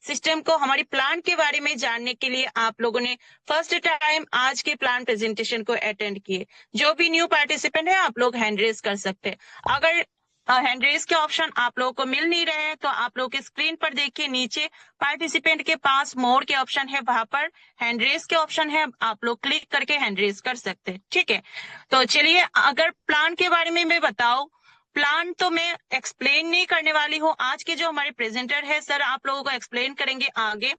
System को, हमारी plan के बारे में जानने के लिए आप लोगों ने फर्स्ट टाइम आज के प्लान प्रेजेंटेशन को अटेंड किए। जो भी न्यू पार्टिसिपेंट है आप लोग हैंड रेज कर सकते हैं। अगर हैंड रेज के ऑप्शन आप लोगों को मिल नहीं रहे हैं तो आप लोग के स्क्रीन पर देखिए, नीचे पार्टिसिपेंट के पास मोड के ऑप्शन है, वहां पर हैंड रेज के ऑप्शन है, आप लोग क्लिक करके हैंड रेज कर सकते हैं। ठीक है, तो चलिए अगर प्लान के बारे में मैं बताऊं, प्लान तो मैं एक्सप्लेन नहीं करने वाली हूँ। आज के जो हमारे प्रेजेंटर है सर आप लोगों को एक्सप्लेन करेंगे आगे।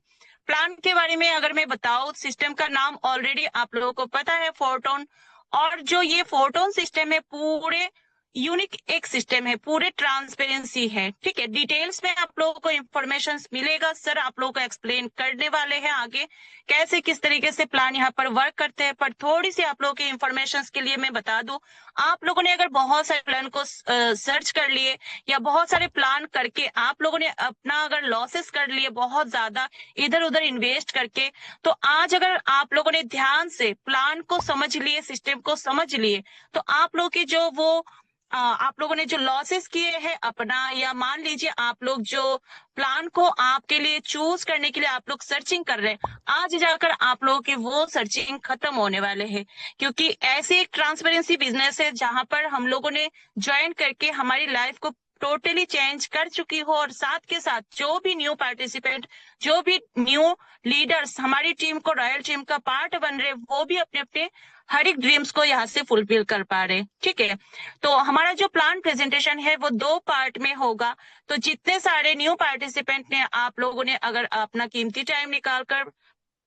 प्लान के बारे में अगर मैं बताऊं, सिस्टम का नाम ऑलरेडी आप लोगों को पता है, फोटोन। और जो ये फोटोन सिस्टम है पूरे यूनिक एक सिस्टम है, पूरे ट्रांसपेरेंसी है। ठीक है, डिटेल्स में आप लोगों को इंफॉर्मेशन मिलेगा, सर आप लोगों को एक्सप्लेन करने वाले हैं आगे कैसे किस तरीके से प्लान यहाँ पर वर्क करते हैं। पर थोड़ी सी आप लोगों की इंफॉर्मेशन के लिए मैं बता दूं, आप लोगों ने अगर बहुत सारे प्लान को सर्च कर लिए या बहुत सारे प्लान करके आप लोगों ने अपना अगर लॉसेस कर लिए बहुत ज्यादा इधर उधर इन्वेस्ट करके, तो आज अगर आप लोगों ने ध्यान से प्लान को समझ लिए, सिस्टम को समझ लिए, तो आप लोग की जो वो आप लोगों ने जो लॉसेस किए हैं अपना, या मान लीजिए आप लोग जो प्लान को आपके लिए चूज करने के लिए आप लोग सर्चिंग कर रहे हैं, आज जाकर आप लोगों की वो सर्चिंग खत्म होने वाले हैं। क्योंकि ऐसे एक ट्रांसपेरेंसी बिजनेस है जहां पर हम लोगों ने ज्वाइन करके हमारी लाइफ को टोटली चेंज कर चुकी हो, और साथ के साथ जो भी न्यू पार्टिसिपेंट, जो भी न्यू लीडर्स हमारी टीम को, रॉयल टीम का पार्ट बन रहे, वो भी अपने अपने हर एक ड्रीम्स को यहाँ से फुलफिल कर पा रहे। ठीक है, तो हमारा जो प्लान प्रेजेंटेशन है वो 2 पार्ट में होगा। तो जितने सारे न्यू पार्टिसिपेंट ने, आप लोगों ने अगर अपना कीमती टाइम निकालकर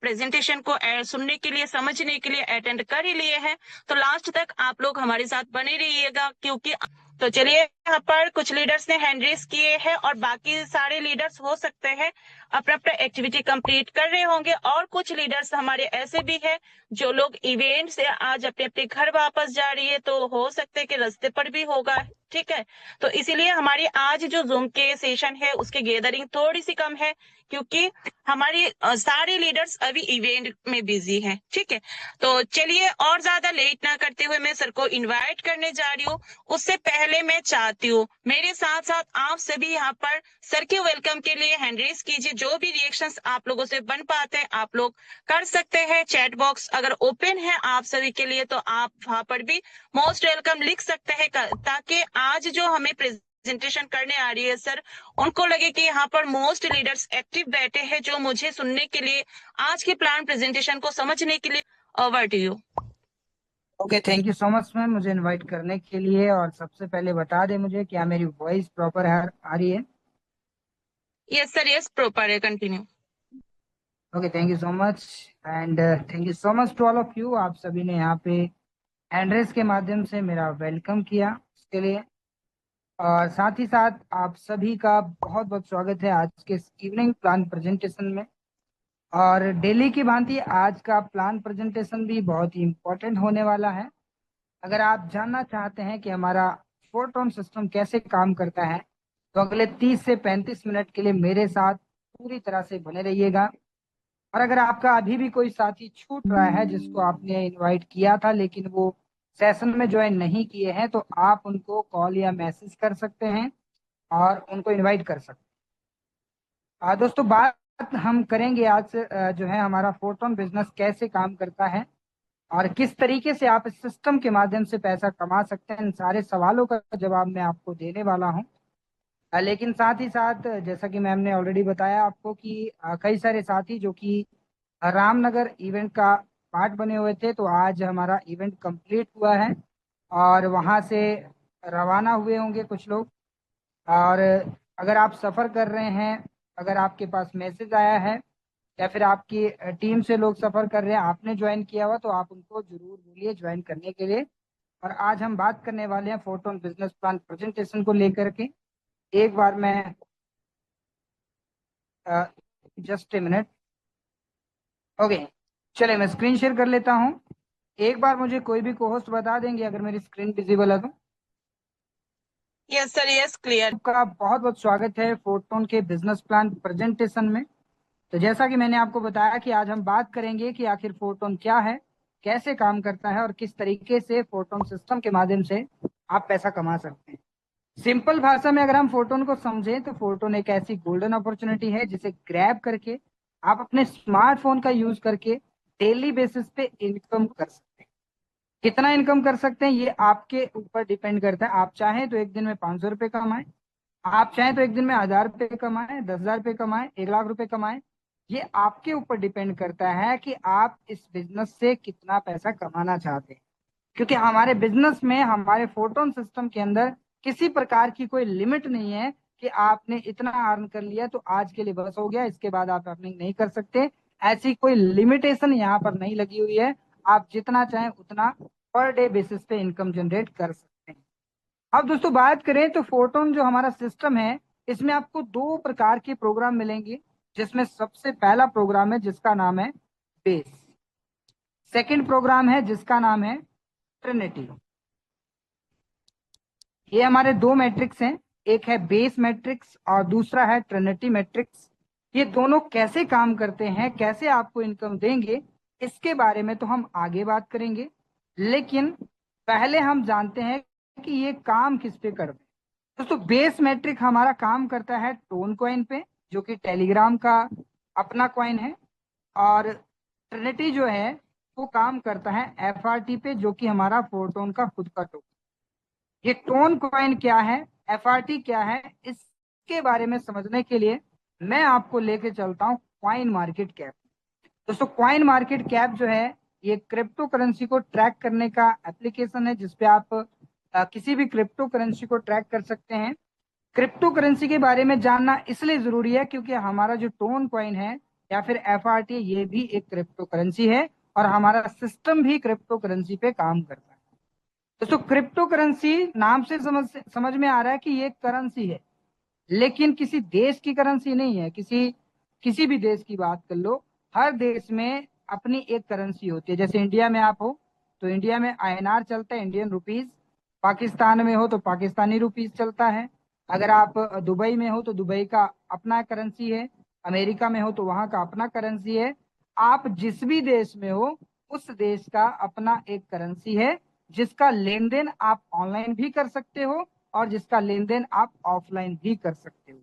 प्रेजेंटेशन को सुनने के लिए, समझने के लिए अटेंड कर ही लिए हैं, तो लास्ट तक आप लोग हमारे साथ बने रहिएगा। क्योंकि तो चलिए, यहाँ पर कुछ लीडर्स ने हैंड रेस किए हैं और बाकी सारे लीडर्स हो सकते हैं अपना अपना एक्टिविटी कंप्लीट कर रहे होंगे, और कुछ लीडर्स हमारे ऐसे भी हैं जो लोग इवेंट से आज अपने अपने घर वापस जा रही है, तो हो सकते हैं कि रास्ते पर भी होगा। ठीक है, तो इसीलिए हमारी आज जो जूम के सेशन है उसकी गैदरिंग थोड़ी सी कम है, क्योंकि हमारी सारे लीडर्स अभी इवेंट में बिजी हैं। ठीक है, तो चलिए और ज्यादा लेट ना करते हुए मैं सर को इनवाइट करने जा रही हूँ। उससे पहले मैं चाहती हूँ मेरे साथ साथ आप सभी यहाँ पर सर के वेलकम के लिए हैंड रेस कीजिए। जो भी रिएक्शंस आप लोगों से बन पाते हैं आप लोग कर सकते हैं। चैट बॉक्स अगर ओपन है आप सभी के लिए, तो आप वहां पर भी मोस्ट वेलकम लिख सकते हैं, ताकि आज जो हमें प्रेजेंटेशन करने आ रही है सर, उनको लगे कि यहाँ पर मोस्ट लीडर्स एक्टिव बैठे हैं जो मुझे सुनने के लिए, आज के प्लान प्रेजेंटेशन को समझने के लिए। Over to you. Okay, thank you so much ma'am मुझे इनवाइट करने के लिए। और सबसे पहले बता दें मुझे, क्या मेरी वॉइस प्रॉपर आ रही है? यस सर, यस प्रॉपर है, continue. Okay, thank you so much. And thank you so much to all of you. आप सभी ने यहाँ पे हैंड रेस के माध्यम से मेरा वेलकम किया, उसके लिए। और साथ ही साथ आप सभी का बहुत बहुत स्वागत है आज के इवनिंग प्लान प्रेजेंटेशन में। और डेली की भांति आज का प्लान प्रेजेंटेशन भी बहुत ही इम्पोर्टेंट होने वाला है। अगर आप जानना चाहते हैं कि हमारा फोटोन सिस्टम कैसे काम करता है, तो अगले 30 से 35 मिनट के लिए मेरे साथ पूरी तरह से बने रहिएगा। और अगर आपका अभी भी कोई साथी छूट रहा है जिसको आपने इनवाइट किया था लेकिन वो सेशन में ज्वाइन नहीं किए हैं, तो आप उनको कॉल या मैसेज कर सकते हैं और उनको इनवाइट कर सकते हैं। दोस्तों, बात हम करेंगे आज से, जो है हमारा फोटोन बिजनेस कैसे काम करता है और किस तरीके से आप इस सिस्टम के माध्यम से पैसा कमा सकते हैं। इन सारे सवालों का जवाब मैं आपको देने वाला हूं। लेकिन साथ ही साथ जैसा कि मैम ने ऑलरेडी बताया आपको कि कई सारे साथी जो कि रामनगर इवेंट का पार्ट बने हुए थे, तो आज हमारा इवेंट कंप्लीट हुआ है और वहां से रवाना हुए होंगे कुछ लोग। और अगर आप सफ़र कर रहे हैं, अगर आपके पास मैसेज आया है या फिर आपकी टीम से लोग सफ़र कर रहे हैं, आपने ज्वाइन किया हुआ, तो आप उनको जरूर बोलिए ज्वाइन करने के लिए। और आज हम बात करने वाले हैं फोटोन बिजनेस प्लान प्रेजेंटेशन को लेकर के। एक बार मैं जस्ट ए मिनट। ओके, चलिए मैं स्क्रीन शेयर कर लेता हूँ। एक बार मुझे कोई भी को होस्ट बता देंगे अगर मेरी स्क्रीन विजिबल है तो। Yes sir, yes clear. आपका बहुत बहुत स्वागत है फोटोन के बिजनेस प्लान प्रेजेंटेशन में। तो जैसा कि मैंने आपको बताया कि आज हम बात करेंगे कि आखिर फोटोन क्या है, कैसे काम करता है और किस तरीके से फोटोन सिस्टम के माध्यम से आप पैसा कमा सकते हैं। सिंपल भाषा में अगर हम फोटोन को समझें तो फोटोन एक ऐसी गोल्डन अपॉर्चुनिटी है जिसे ग्रैब करके आप अपने स्मार्टफोन का यूज करके डेली बेसिस पे इनकम कर सकते हैं। कितना इनकम कर सकते हैं ये आपके ऊपर डिपेंड करता है। आप चाहें तो एक दिन में 500 रुपये कमाएं, आप चाहें तो एक दिन में 1000 रुपये कमाएं, 10,000 रुपये कमाएं, 1 लाख रुपए कमाएं। ये आपके ऊपर डिपेंड करता है कि आप इस बिजनेस से कितना पैसा कमाना चाहते हैं। क्योंकि हमारे बिजनेस में, हमारे फोटोन सिस्टम के अंदर किसी प्रकार की कोई लिमिट नहीं है कि आपने इतना अर्न कर लिया तो आज के लिए बस हो गया, इसके बाद आप अर्निंग नहीं कर सकते। ऐसी कोई लिमिटेशन यहाँ पर नहीं लगी हुई है। आप जितना चाहें उतना पर डे बेसिस पे इनकम जनरेट कर सकते हैं। अब दोस्तों बात करें तो फोटोन जो हमारा सिस्टम है, इसमें आपको दो प्रकार के प्रोग्राम मिलेंगे, जिसमें सबसे पहला प्रोग्राम है जिसका नाम है बेस। सेकंड प्रोग्राम है जिसका नाम है ट्रिनिटी। ये हमारे दो मैट्रिक्स हैं, एक है बेस मैट्रिक्स और दूसरा है ट्रिनिटी मैट्रिक्स। ये दोनों कैसे काम करते हैं, कैसे आपको इनकम देंगे, इसके बारे में तो हम आगे बात करेंगे। लेकिन पहले हम जानते हैं कि ये काम किस पे करते हैं। दोस्तों बेस मैट्रिक हमारा काम करता है टोन कॉइन पे, जो कि टेलीग्राम का अपना कॉइन है। और ट्रिनिटी जो है वो काम करता है एफआरटी पे, जो कि हमारा फोरटोन का खुद का टोन। ये टोन कॉइन क्या है, एफआरटी क्या है, इसके बारे में समझने के लिए मैं आपको लेके चलता हूँ कॉइन मार्केट कैप। दोस्तों कॉइन मार्केट कैप जो है ये क्रिप्टो करेंसी को ट्रैक करने का एप्लीकेशन है, जिसपे आप किसी भी क्रिप्टो करेंसी को ट्रैक कर सकते हैं। क्रिप्टो करेंसी के बारे में जानना इसलिए जरूरी है क्योंकि हमारा जो टोन कॉइन है या फिर एफआरटी, ये भी एक क्रिप्टो करेंसी है और हमारा सिस्टम भी क्रिप्टो करेंसी पे काम करता है। दोस्तों क्रिप्टो करेंसी नाम से समझ में आ रहा है कि ये करेंसी है, लेकिन किसी देश की करेंसी नहीं है। किसी भी देश की बात कर लो, हर देश में अपनी एक करेंसी होती है। जैसे इंडिया में आप हो तो इंडिया में आईएनआर चलता है, इंडियन रुपीज। पाकिस्तान में हो तो पाकिस्तानी रुपीज चलता है। अगर आप दुबई में हो तो दुबई का अपना करेंसी है। अमेरिका में हो तो वहां का अपना करेंसी है। आप जिस भी देश में हो उस देश का अपना एक करेंसी है, जिसका लेन देन आप ऑनलाइन भी कर सकते हो और जिसका लेन देन आप ऑफलाइन भी कर सकते हो।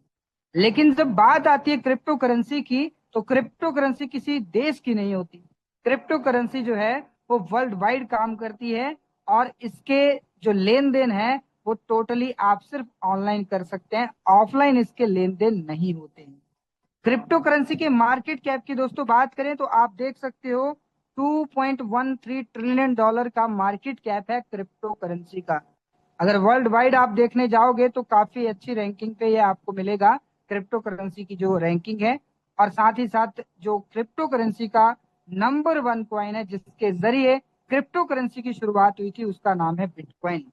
लेकिन जब बात आती है क्रिप्टो करेंसी की, तो क्रिप्टो करेंसी किसी देश की नहीं होती। क्रिप्टो करेंसी जो है वो वर्ल्ड वाइड काम करती है और इसके जो लेन देन है वो टोटली आप सिर्फ ऑनलाइन कर सकते हैं, ऑफलाइन इसके लेन देन नहीं होते हैं। क्रिप्टो करेंसी के मार्केट कैप की दोस्तों बात करें तो आप देख सकते हो 2.13 ट्रिलियन डॉलर का मार्केट कैप है क्रिप्टो करेंसी का। अगर वर्ल्ड वाइड आप देखने जाओगे तो काफी अच्छी रैंकिंग पे ये आपको मिलेगा, क्रिप्टो करेंसी की जो रैंकिंग है। और साथ ही साथ जो क्रिप्टो करेंसी का नंबर 1 कॉइन है जिसके जरिए क्रिप्टो करेंसी की शुरुआत हुई थी, उसका नाम है बिटकॉइन।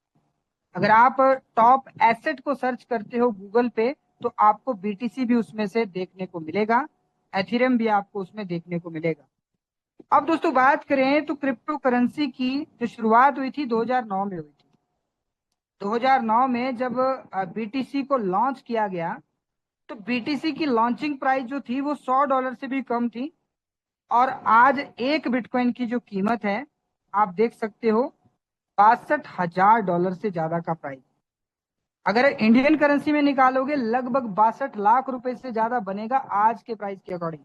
अगर आप टॉप एसेट को सर्च करते हो गूगल पे तो आपको बीटीसी भी उसमें से देखने को मिलेगा, एथेरियम भी आपको उसमें देखने को मिलेगा। अब दोस्तों बात करें तो क्रिप्टो करेंसी की जो शुरुआत हुई थी 2009 में हुई थी। 2009 में जब बीटीसी को लॉन्च किया गया तो बीटीसी की लॉन्चिंग प्राइस जो थी वो $100 से भी कम थी। और आज एक बिटकॉइन की जो कीमत है आप देख सकते हो $62,000 से ज्यादा का प्राइस। अगर इंडियन करेंसी में निकालोगे लगभग 62 लाख रुपए से ज्यादा बनेगा आज के प्राइस के अकॉर्डिंग।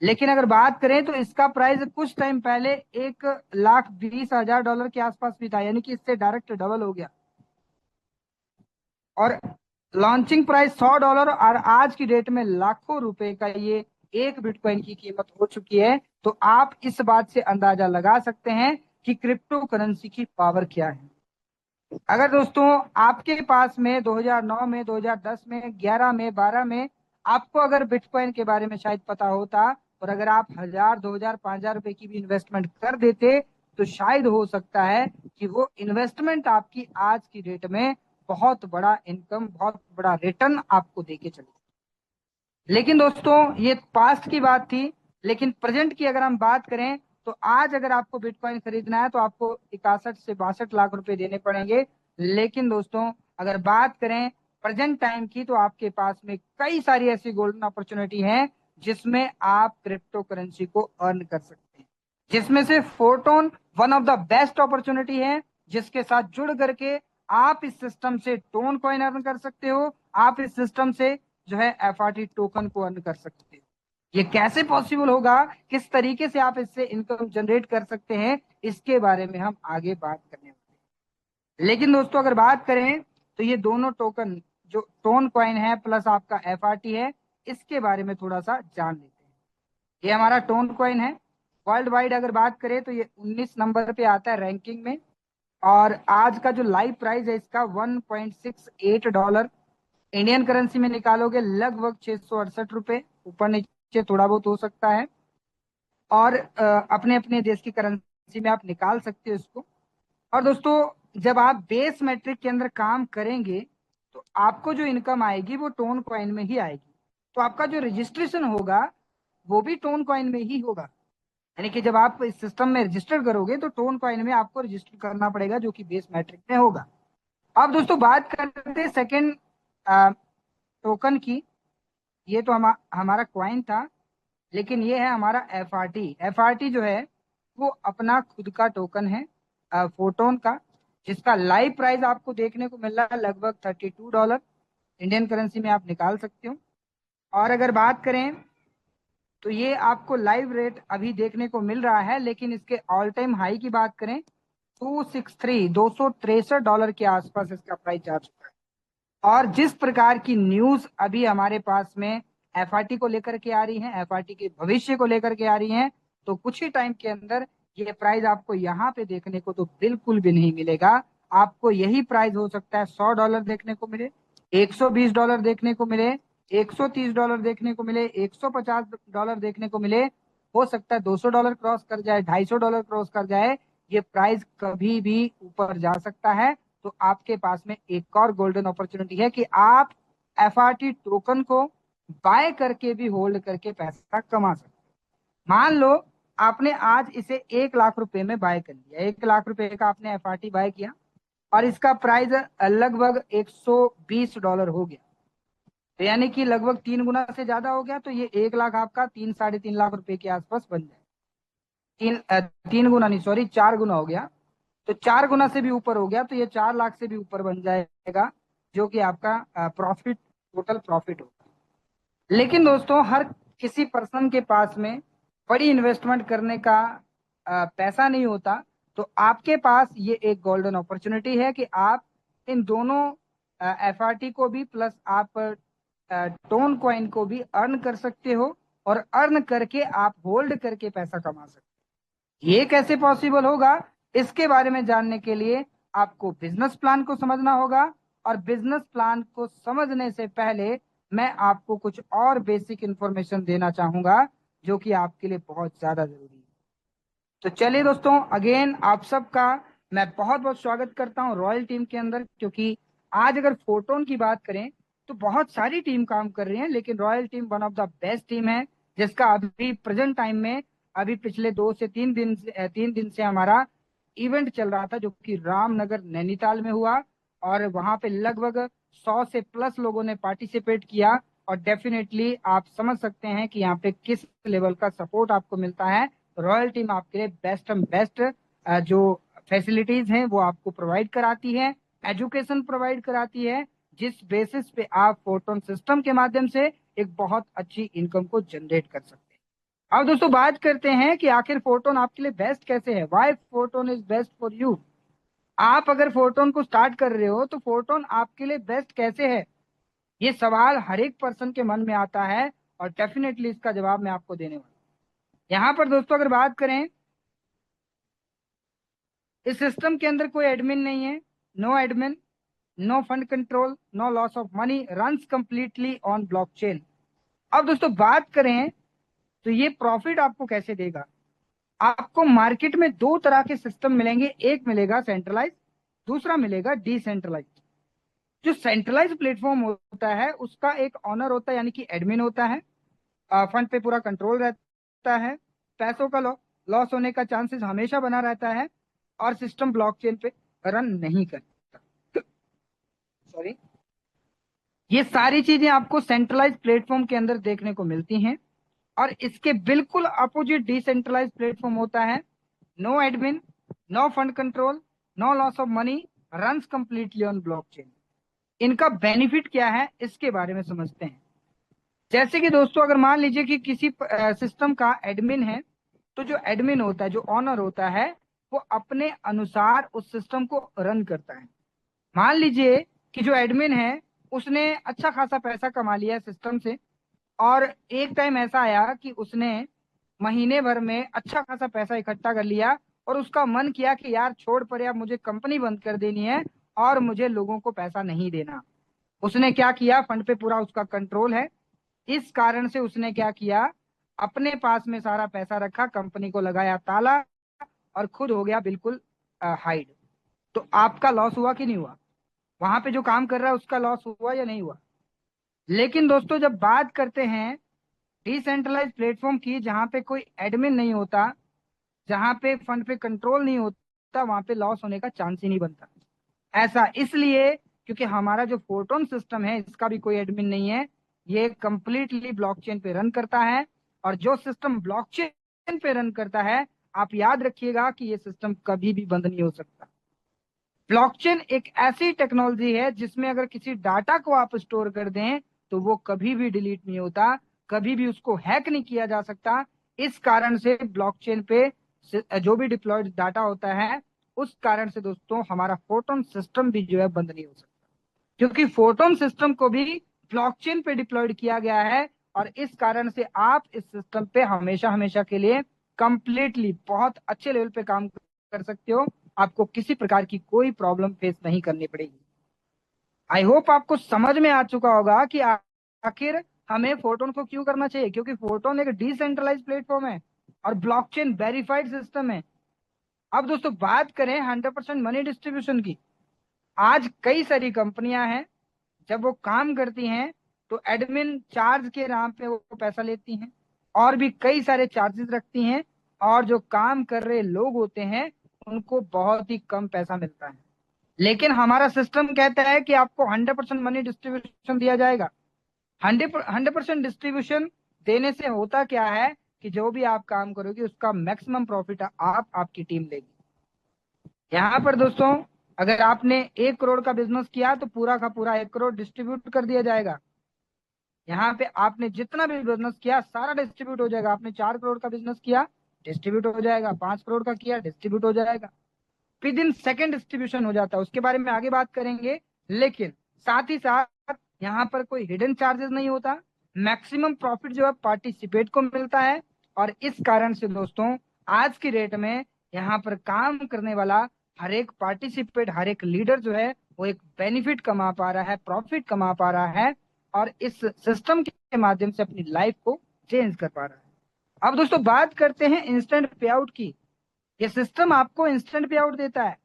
लेकिन अगर बात करें तो इसका प्राइस कुछ टाइम पहले $1,20,000 के आसपास भी था, यानी कि इससे डायरेक्ट डबल हो गया। और लॉन्चिंग प्राइस $100 और आज की डेट में लाखों रुपए का ये एक बिटकॉइन की कीमत हो चुकी है। तो आप इस बात से अंदाजा लगा सकते हैं कि क्रिप्टो करेंसी की पावर क्या है। अगर दोस्तों आपके पास में 2009 में, 2010 में, 11 में, 12 में आपको अगर बिटकॉइन के बारे में शायद पता होता और अगर आप 1,000, 2,000, 5,000 रुपए की भी इन्वेस्टमेंट कर देते तो शायद हो सकता है कि वो इन्वेस्टमेंट आपकी आज की डेट में बहुत बड़ा इनकम, बहुत बड़ा रिटर्न आपको देके चले। लेकिन दोस्तों ये पास्ट की बात थी। लेकिन प्रेजेंट की अगर हम बात करें तो आज अगर आपको बिटकॉइन खरीदना है तो आपको 61 से 62 लाख रुपए देने पड़ेंगे। लेकिन दोस्तों अगर बात करें प्रेजेंट टाइम की तो आपके पास में कई सारी ऐसी गोल्डन अपॉर्चुनिटी है जिसमें आप क्रिप्टो करेंसी को अर्न कर सकते हैं, जिसमें से फोरटोन one of the best opportunity है, जिसके साथ जुड़ करके आप इस सिस्टम से टोन कॉइन अर्न कर सकते हो, आप इस सिस्टम से जो है एफआरटी टोकन को अर्न कर सकते हो। ये कैसे पॉसिबल होगा, किस तरीके से आप इससे इनकम जनरेट कर सकते हैं, इसके बारे में हम आगे बात करने वाले हैं। लेकिन दोस्तों अगर बात करें तो ये दोनों टोकन, जो टोन कॉइन है प्लस आपका एफआरटी है, इसके बारे में थोड़ा सा जान लेते हैं। ये हमारा टोन कॉइन है। वर्ल्ड वाइड अगर बात करें तो ये 19 नंबर पे आता है रैंकिंग में, और आज का जो लाइव प्राइस है इसका $1.68, इंडियन करेंसी में निकालोगे लगभग 668 रुपए, ऊपर नीचे थोड़ा बहुत हो सकता है, और अपने अपने देश की करेंसी में आप निकाल सकते हो इसको। और दोस्तों जब आप बेस मैट्रिक के अंदर काम करेंगे तो आपको जो इनकम आएगी वो टोन कॉइन में ही आएगी। तो आपका जो रजिस्ट्रेशन होगा वो भी टोन कॉइन में ही होगा, यानी कि जब आप इस सिस्टम में रजिस्टर करोगे तो टोन कॉइन में आपको रजिस्टर करना पड़ेगा, जो कि बेस मैट्रिक में होगा। अब दोस्तों बात करते हैं सेकेंड टोकन की। ये तो हमारा कॉइन था, लेकिन ये है हमारा एफआरटी। एफआरटी जो है वो अपना खुद का टोकन है फोटोन का, जिसका लाइव प्राइस आपको देखने को मिल रहा है लगभग $32, इंडियन करेंसी में आप निकाल सकते हो। और अगर बात करें तो ये आपको लाइव रेट अभी देखने को मिल रहा है, लेकिन इसके ऑल टाइम हाई की बात करें $263 के आसपास इसका प्राइस जा चुका है। और जिस प्रकार की न्यूज अभी हमारे पास में एफआरटी को लेकर के आ रही है, एफआरटी के भविष्य को लेकर के आ रही है, तो कुछ ही टाइम के अंदर ये प्राइस आपको यहाँ पे देखने को तो बिल्कुल भी नहीं मिलेगा। आपको यही प्राइस हो सकता है $100 देखने को मिले, $120 देखने को मिले, $130 देखने को मिले, $150 देखने को मिले, हो सकता है $200 क्रॉस कर जाए, $250 क्रॉस कर जाए। ये प्राइस कभी भी ऊपर जा सकता है। तो आपके पास में एक और गोल्डन अपॉर्चुनिटी है कि आप एफआरटी टोकन को बाय करके भी होल्ड करके पैसा कमा सकते हैं। मान लो आपने आज इसे 1 लाख रुपए में बाय कर लिया, 1 लाख रुपए का आपने एफआरटी बाय किया और इसका प्राइस लगभग $120 हो गया, तो यानी कि लगभग 3 गुना से ज्यादा हो गया। तो ये 1 लाख आपका 3-3.5 लाख रुपए के आसपास बन जाए। 3 गुना नहीं, सॉरी, 4 गुना हो गया। तो 4 गुना से भी ऊपर हो गया, तो ये 4 लाख से भी ऊपर बन जाएगा, जो कि आपका प्रॉफिट, टोटल प्रॉफिट होगा। लेकिन दोस्तों हर किसी पर्सन के पास में बड़ी इन्वेस्टमेंट करने का पैसा नहीं होता। तो आपके पास ये एक गोल्डन अपॉर्चुनिटी है कि आप इन दोनों एफआरटी को भी प्लस आप टोन कॉइन को भी अर्न कर सकते हो, और अर्न करके आप होल्ड करके पैसा कमा सकते हो। ये कैसे पॉसिबल होगा, इसके बारे में जानने के लिए आपको बिजनेस प्लान को समझना होगा। और बिजनेस प्लान को समझने से पहले मैं आपको कुछ और बेसिक इंफॉर्मेशन देना चाहूंगा, जो कि आपके लिए बहुत ज्यादा जरूरी है। तो चलिए दोस्तों, अगेन आप सबका मैं बहुत बहुत स्वागत करता हूं रॉयल टीम के अंदर, क्योंकि आज अगर फोटोन की बात करें तो बहुत सारी टीम काम कर रही है, लेकिन royal team one of the best team है, जिसका अभी प्रेजेंट टाइम में, अभी पिछले 2 से 3 दिन से हमारा इवेंट चल रहा था, जो कि रामनगर नैनीताल में हुआ, और वहां पे लगभग 100 से प्लस लोगों ने पार्टिसिपेट किया। और डेफिनेटली आप समझ सकते हैं कि यहाँ पे किस लेवल का सपोर्ट आपको मिलता है। रॉयल टीम आपके लिए बेस्ट एंड बेस्ट जो फैसिलिटीज हैं वो आपको प्रोवाइड कराती है, एजुकेशन प्रोवाइड कराती है, जिस बेसिस पे आप फोटोन सिस्टम के माध्यम से एक बहुत अच्छी इनकम को जनरेट कर सकते हैं। अब दोस्तों बात करते हैं कि आखिर फोटोन आपके लिए बेस्ट कैसे है, why photon is best for you. आप अगर फोटोन को स्टार्ट कर रहे हो तो फोटोन आपके लिए बेस्ट कैसे है, ये सवाल हर एक पर्सन के मन में आता है, और डेफिनेटली इसका जवाब मैं आपको देने वाला हूं। यहाँ पर दोस्तों अगर बात करें, इस सिस्टम के अंदर कोई एडमिन नहीं है, no admin, no fund control, no loss of money, runs completely on blockchain. अब दोस्तों बात करें तो ये प्रॉफिट आपको कैसे देगा। आपको मार्केट में दो तरह के सिस्टम मिलेंगे, एक मिलेगा सेंट्रलाइज, दूसरा मिलेगा डिसेंट्रलाइज। जो सेंट्रलाइज प्लेटफॉर्म होता है उसका एक ऑनर होता है, यानी कि एडमिन होता है, फंड पे पूरा कंट्रोल रहता है, पैसों का लॉस होने का चांसेस हमेशा बना रहता है, और सिस्टम ब्लॉकचेन पे रन नहीं करता। सॉरी, ये सारी चीजें आपको सेंट्रलाइज प्लेटफॉर्म के अंदर देखने को मिलती हैं। और इसके बिल्कुल अपोजिट डिसेंट्रलाइज प्लेटफॉर्म होता है, no admin, no fund control, no loss of money, runs completely on blockchain. इनका बेनिफिट क्या है इसके बारे में समझते हैं। जैसे कि दोस्तों अगर मान लीजिए कि किसी सिस्टम का एडमिन है, तो जो एडमिन होता है, जो ऑनर होता है, वो अपने अनुसार उस सिस्टम को रन करता है। मान लीजिए कि जो एडमिन है उसने अच्छा खासा पैसा कमा लिया सिस्टम से, और एक टाइम ऐसा आया कि उसने महीने भर में अच्छा खासा पैसा इकट्ठा कर लिया, और उसका मन किया कि यार छोड़ परे, अब मुझे कंपनी बंद कर देनी है और मुझे लोगों को पैसा नहीं देना। उसने क्या किया, फंड पे पूरा उसका कंट्रोल है, इस कारण से उसने क्या किया, अपने पास में सारा पैसा रखा, कंपनी को लगाया ताला, और खुद हो गया बिल्कुल हाइड। तो आपका लॉस हुआ कि नहीं हुआ? वहां पे जो काम कर रहा है उसका लॉस हुआ या नहीं हुआ? लेकिन दोस्तों जब बात करते हैं डिसेंट्रलाइज प्लेटफॉर्म की, जहां पे कोई एडमिन नहीं होता, जहां पे फंड पे कंट्रोल नहीं होता, वहां पे लॉस होने का चांस ही नहीं बनता। ऐसा इसलिए क्योंकि हमारा जो फोटोन सिस्टम है इसका भी कोई एडमिन नहीं है, ये कंप्लीटली ब्लॉकचेन पे रन करता है। और जो सिस्टम ब्लॉकचेन पे रन करता है, आप याद रखिएगा कि ये सिस्टम कभी भी बंद नहीं हो सकता। ब्लॉकचेन एक ऐसी टेक्नोलॉजी है जिसमें अगर किसी डाटा को आप स्टोर कर दें तो वो कभी भी डिलीट नहीं होता, कभी भी उसको हैक नहीं किया जा सकता। इस कारण से ब्लॉकचेन पे जो भी डिप्लॉयड डाटा होता है, उस कारण से दोस्तों हमारा फोटोन सिस्टम भी जो है बंद नहीं हो सकता, क्योंकि फोटोन सिस्टम को भी ब्लॉकचेन पे डिप्लॉयड किया गया है। और इस कारण से आप इस सिस्टम पे हमेशा हमेशा के लिए कंप्लीटली बहुत अच्छे लेवल पे काम कर सकते हो। आपको किसी प्रकार की कोई प्रॉब्लम फेस नहीं करनी पड़ेगी। आई होप आपको समझ में आ चुका होगा कि आखिर हमें फोटोन को क्यों करना चाहिए, क्योंकि फोटोन एक डिसेंट्रलाइज प्लेटफॉर्म है और ब्लॉकचेन वेरीफाइड सिस्टम है। अब दोस्तों बात करें 100% मनी डिस्ट्रीब्यूशन की। आज कई सारी कंपनियां हैं, जब वो काम करती हैं तो एडमिन चार्ज के नाम पे वो पैसा लेती हैं, और भी कई सारे चार्जेस रखती हैं, और जो काम कर रहे लोग होते हैं उनको बहुत ही कम पैसा मिलता है। लेकिन हमारा सिस्टम कहता है कि आपको 100% मनी डिस्ट्रीब्यूशन दिया जाएगा। 100% डिस्ट्रीब्यूशन देने से होता क्या है कि जो भी आप काम करोगे उसका मैक्सिमम प्रॉफिट आप आपकी टीम लेगी। यहाँ पर दोस्तों अगर आपने 1 करोड़ का बिजनेस किया तो पूरा का पूरा 1 करोड़ डिस्ट्रीब्यूट कर दिया जाएगा। यहाँ पे आपने जितना भी बिजनेस किया सारा डिस्ट्रीब्यूट हो जाएगा। आपने 4 करोड़ का बिजनेस किया, डिस्ट्रीब्यूट हो जाएगा। 5 करोड़ का किया, डिस्ट्रीब्यूट हो जाएगा। विद इन सेकेंड डिस्ट्रीब्यूशन हो जाता है, उसके बारे में आगे बात करेंगे। लेकिन साथ ही साथ यहाँ पर कोई हिडन चार्जेस नहीं होता, मैक्सिमम प्रॉफिट जो है पार्टिसिपेट को मिलता है। और इस कारण से दोस्तों आज की डेट में यहाँ पर काम करने वाला हर एक पार्टिसिपेट, हर एक लीडर जो है वो एक बेनिफिट कमा पा रहा है, प्रॉफिट कमा पा रहा है, और इस सिस्टम के माध्यम से अपनी लाइफ को चेंज कर पा रहा है। अब दोस्तों बात करते हैं इंस्टेंट पे आउट की। ये सिस्टम आपको इंस्टेंट पे आउट देता है,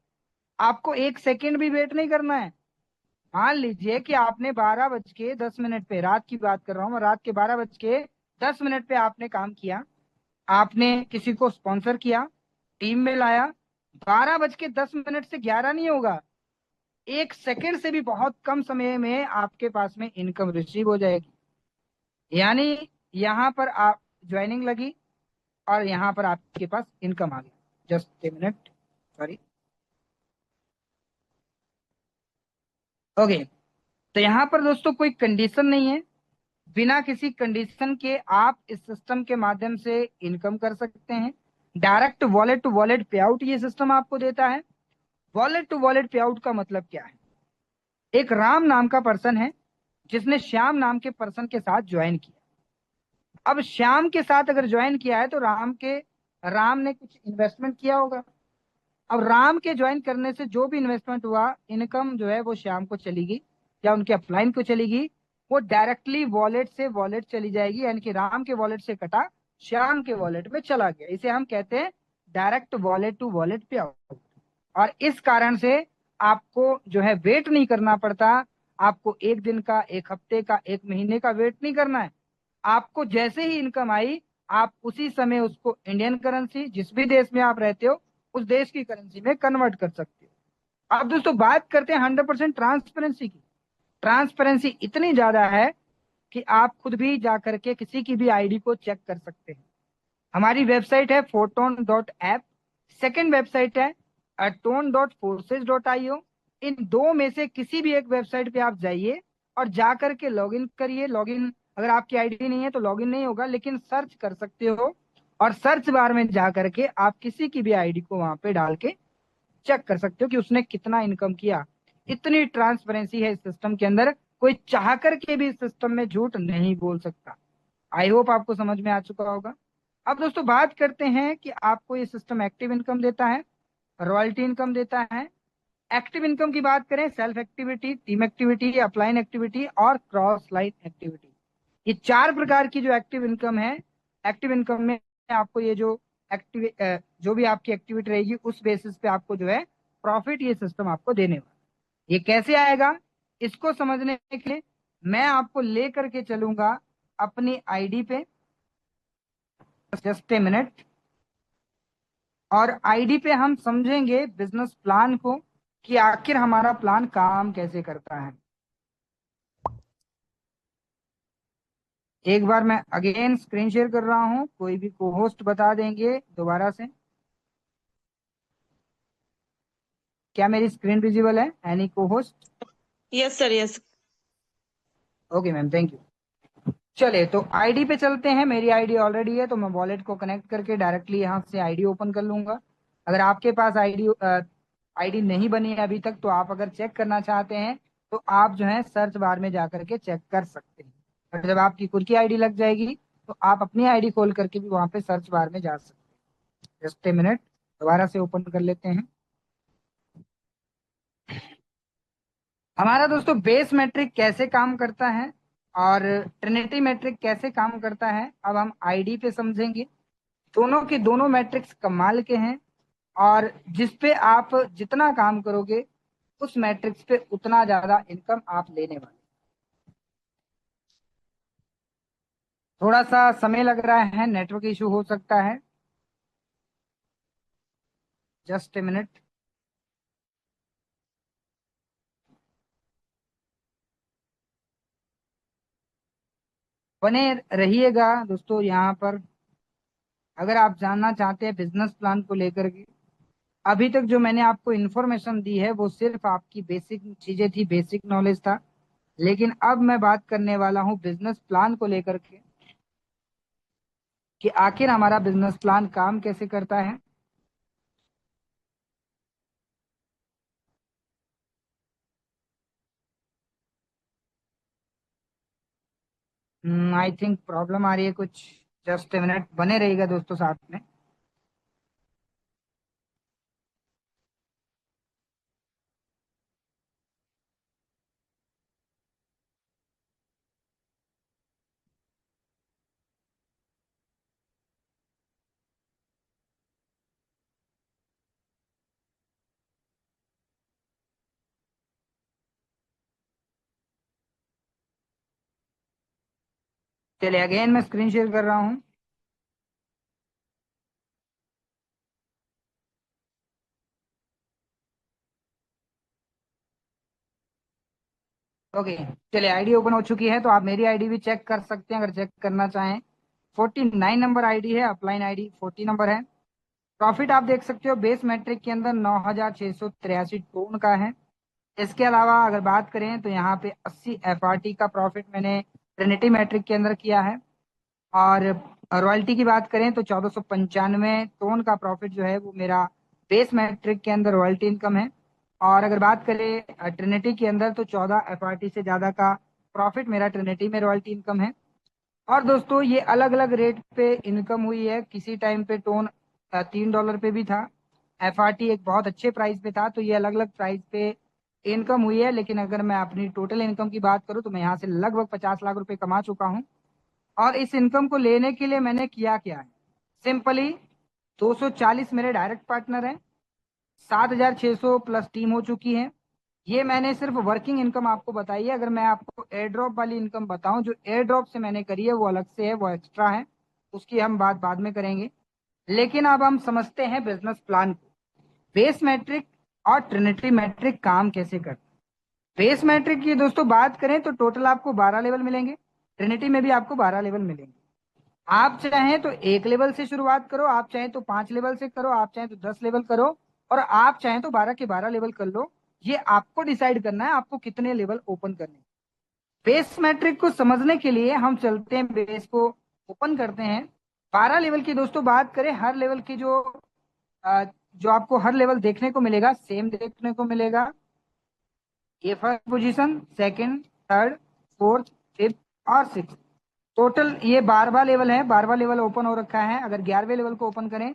आपको 1 सेकेंड भी वेट नहीं करना है। मान लीजिए कि आपने 12:10 पे, रात की बात कर रहा हूँ, रात के 12:10 पे आपने काम किया, आपने किसी को स्पॉन्सर किया, टीम में लाया। 12:10 से 11 नहीं होगा, 1 सेकेंड से भी बहुत कम समय में आपके पास में इनकम रिसीव हो जाएगी। यानी यहाँ पर आप ज्वाइनिंग लगी और यहाँ पर आपके पास इनकम आ गया। Just a minute, sorry. Okay, तो यहाँ पर दोस्तों कोई कंडीशन नहीं है, बिना किसी कंडीशन के आप इस सिस्टम के माध्यम से इनकम कर सकते हैं। डायरेक्ट वॉलेट टू वॉलेट पे आउट ये सिस्टम आपको देता है। वॉलेट टू वॉलेट पे आउट का मतलब क्या है? एक राम नाम का पर्सन है जिसने श्याम नाम के पर्सन के साथ ज्वाइन किया। अब श्याम के साथ अगर ज्वाइन किया है तो राम ने कुछ इन्वेस्टमेंट किया होगा। अब राम के ज्वाइन करने से जो भी इन्वेस्टमेंट हुआ, इनकम जो है वो श्याम को चलेगी या उनके अपलाइन को चलेगी, वो डायरेक्टली वॉलेट से वॉलेट चली जाएगी। यानी कि राम के वॉलेट से कटा, श्याम के वॉलेट में चला गया। इसे हम कहते हैं डायरेक्ट वॉलेट टू वॉलेट पे आउट। और इस कारण से आपको जो है वेट नहीं करना पड़ता। आपको 1 दिन का, 1 हफ्ते का, 1 महीने का वेट नहीं करना है। आपको जैसे ही इनकम आई, आप उसी समय उसको इंडियन करेंसी, जिस भी देश में आप रहते हो उस देश की करेंसी में कन्वर्ट कर सकते हो। अब दोस्तों बात करते हैं 100% ट्रांसपेरेंसी की। ट्रांसपेरेंसी इतनी ज्यादा है कि आप खुद भी जा करके किसी की भी आईडी को चेक कर सकते हैं। हमारी वेबसाइट है photon.app। सेकेंड वेबसाइट है aton.forces.io। इन दो में से किसी भी एक वेबसाइट पे आप जाइए और जा करके लॉगिन करिए। लॉगिन अगर आपकी आईडी नहीं है तो लॉगिन नहीं होगा, लेकिन सर्च कर सकते हो और सर्च बार में जा करके आप किसी की भी आईडी को वहां पे डाल के चेक कर सकते हो कि उसने कितना इनकम किया। इतनी ट्रांसपेरेंसी है इस सिस्टम के अंदर, कोई चाह करके भी इस सिस्टम में झूठ नहीं बोल सकता। आई होप आपको समझ में आ चुका होगा। अब दोस्तों बात करते हैं कि आपको ये सिस्टम एक्टिव इनकम देता है, रॉयल्टी इनकम देता है। एक्टिव इनकम की बात करें, self activity, team activity, upline activity और क्रॉस लाइन एक्टिविटी, ये चार प्रकार की जो एक्टिव इनकम है। एक्टिव इनकम में आपको ये जो जो भी आपकी एक्टिविटी रहेगी उस बेसिस पे आपको जो है प्रॉफिट ये सिस्टम आपको देने वाला। ये कैसे आएगा, इसको समझने के लिए मैं आपको ले करके चलूंगा अपनी आईडी पे, जस्ट ए मिनट। और आईडी पे हम समझेंगे बिजनेस प्लान को कि आखिर हमारा प्लान काम कैसे करता है। एक बार मैं अगेन स्क्रीन शेयर कर रहा हूं, कोई भी को होस्ट बता देंगे दोबारा से। क्या मेरी स्क्रीन विजिबल है, एनी को host? Yes sir, yes. Okay ma'am, thank you. चलिए तो आईडी पे चलते हैं। मेरी आईडी ऑलरेडी है तो मैं वॉलेट को कनेक्ट करके डायरेक्टली यहाँ से आईडी ओपन कर लूंगा। अगर आपके पास आईडी नहीं बनी है अभी तक, तो आप अगर चेक करना चाहते हैं तो आप जो है सर्च बार में जा करके चेक कर सकते हैं। और जब आपकी खुद की आईडी लग जाएगी तो आप अपनी आईडी खोल करके भी वहां पे सर्च बार में जा सकते हैं। जस्ट ए मिनट, दोबारा से ओपन कर लेते हैं। हमारा दोस्तों बेस मैट्रिक कैसे काम करता है और ट्रिनिटी मैट्रिक कैसे काम करता है, अब हम आईडी पे समझेंगे। दोनों के दोनों मैट्रिक्स कमाल के हैं और जिस पे आप जितना काम करोगे उस मैट्रिक्स पे उतना ज्यादा इनकम आप लेने वाले। थोड़ा सा समय लग रहा है, नेटवर्क इशू हो सकता है, जस्ट ए मिनट। बने रहिएगा दोस्तों यहाँ पर। अगर आप जानना चाहते हैं बिजनेस प्लान को लेकर के, अभी तक जो मैंने आपको इन्फॉर्मेशन दी है वो सिर्फ आपकी बेसिक चीजें थी, बेसिक नॉलेज था। लेकिन अब मैं बात करने वाला हूँ बिजनेस प्लान को लेकर के कि आखिर हमारा बिजनेस प्लान काम कैसे करता है। आई थिंक प्रॉब्लम आ रही है कुछ, जस्ट ए मिनट, बने रहिएगा दोस्तों साथ में। चलिए अगेन मैं स्क्रीन शेयर कर रहा हूँ। ओके, चलिए आईडी ओपन हो चुकी है तो आप मेरी आईडी भी चेक कर सकते हैं अगर चेक करना चाहें। 49 नंबर आईडी है, अपलाइन आईडी 40 नंबर है। प्रॉफिट आप देख सकते हो बेस मैट्रिक के अंदर 9,683 टोन का है। इसके अलावा अगर बात करें तो यहाँ पे 80 एफआरटी का प्रॉफिट मैंने ट्रिनिटी मैट्रिक के अंदर किया है। और रॉयल्टी की बात करें तो 1495 टोन का प्रॉफिट जो है वो मेरा बेस मैट्रिक के अंदर रॉयल्टी इनकम है। और अगर बात करें ट्रिनिटी के अंदर तो 14 एफआरटी से ज्यादा का प्रॉफिट मेरा ट्रिनिटी में रॉयल्टी इनकम है। और दोस्तों ये अलग अलग रेट पे इनकम हुई है। किसी टाइम पे टोन $3 पे भी था, एफआरटी एक बहुत अच्छे प्राइस पे था, तो ये अलग अलग प्राइस पे इनकम हुई है। लेकिन अगर मैं अपनी टोटल इनकम की बात करूं तो मैं यहाँ से लगभग 50 लाख रुपए कमा चुका हूँ। और इस इनकम को लेने के लिए मैंने किया क्या है, सिंपली 240 मेरे डायरेक्ट पार्टनर हैं, 7,600 प्लस टीम हो चुकी है। ये मैंने सिर्फ वर्किंग इनकम आपको बताई है। अगर मैं आपको एयर ड्रॉप वाली इनकम बताऊं जो एयर ड्रॉप से मैंने करी है वो अलग से है, वो एक्स्ट्रा है, उसकी हम बात बाद में करेंगे। लेकिन अब हम समझते हैं बिजनेस प्लान को, बेस मैट्रिक और ट्रिनिटी मैट्रिक काम कैसे करते हैं। बेस मैट्रिक की दोस्तों बात करें तो टोटल आपको 12 लेवल मिलेंगे, ट्रिनिटी में भी आपको 12 लेवल मिलेंगे। आप चाहें तो एक लेवल से शुरुआत करो, आप चाहें तो 5 लेवल से करो, आप चाहें तो 10 लेवल करो, और आप चाहें तो 12 के 12 लेवल कर लो। ये आपको डिसाइड करना है आपको कितने लेवल ओपन करने। बेस मैट्रिक को समझने के लिए हम चलते हैं, बेस को ओपन करते हैं। 12 लेवल की दोस्तों बात करें, हर लेवल की जो आपको हर लेवल देखने को मिलेगा सेम देखने को मिलेगा। ये first position, second, third, fourth, fifth और सिक्स, टोटल ये 12वां लेवल है। 12वां लेवल ओपन हो रखा है। अगर 11वें लेवल को ओपन करें,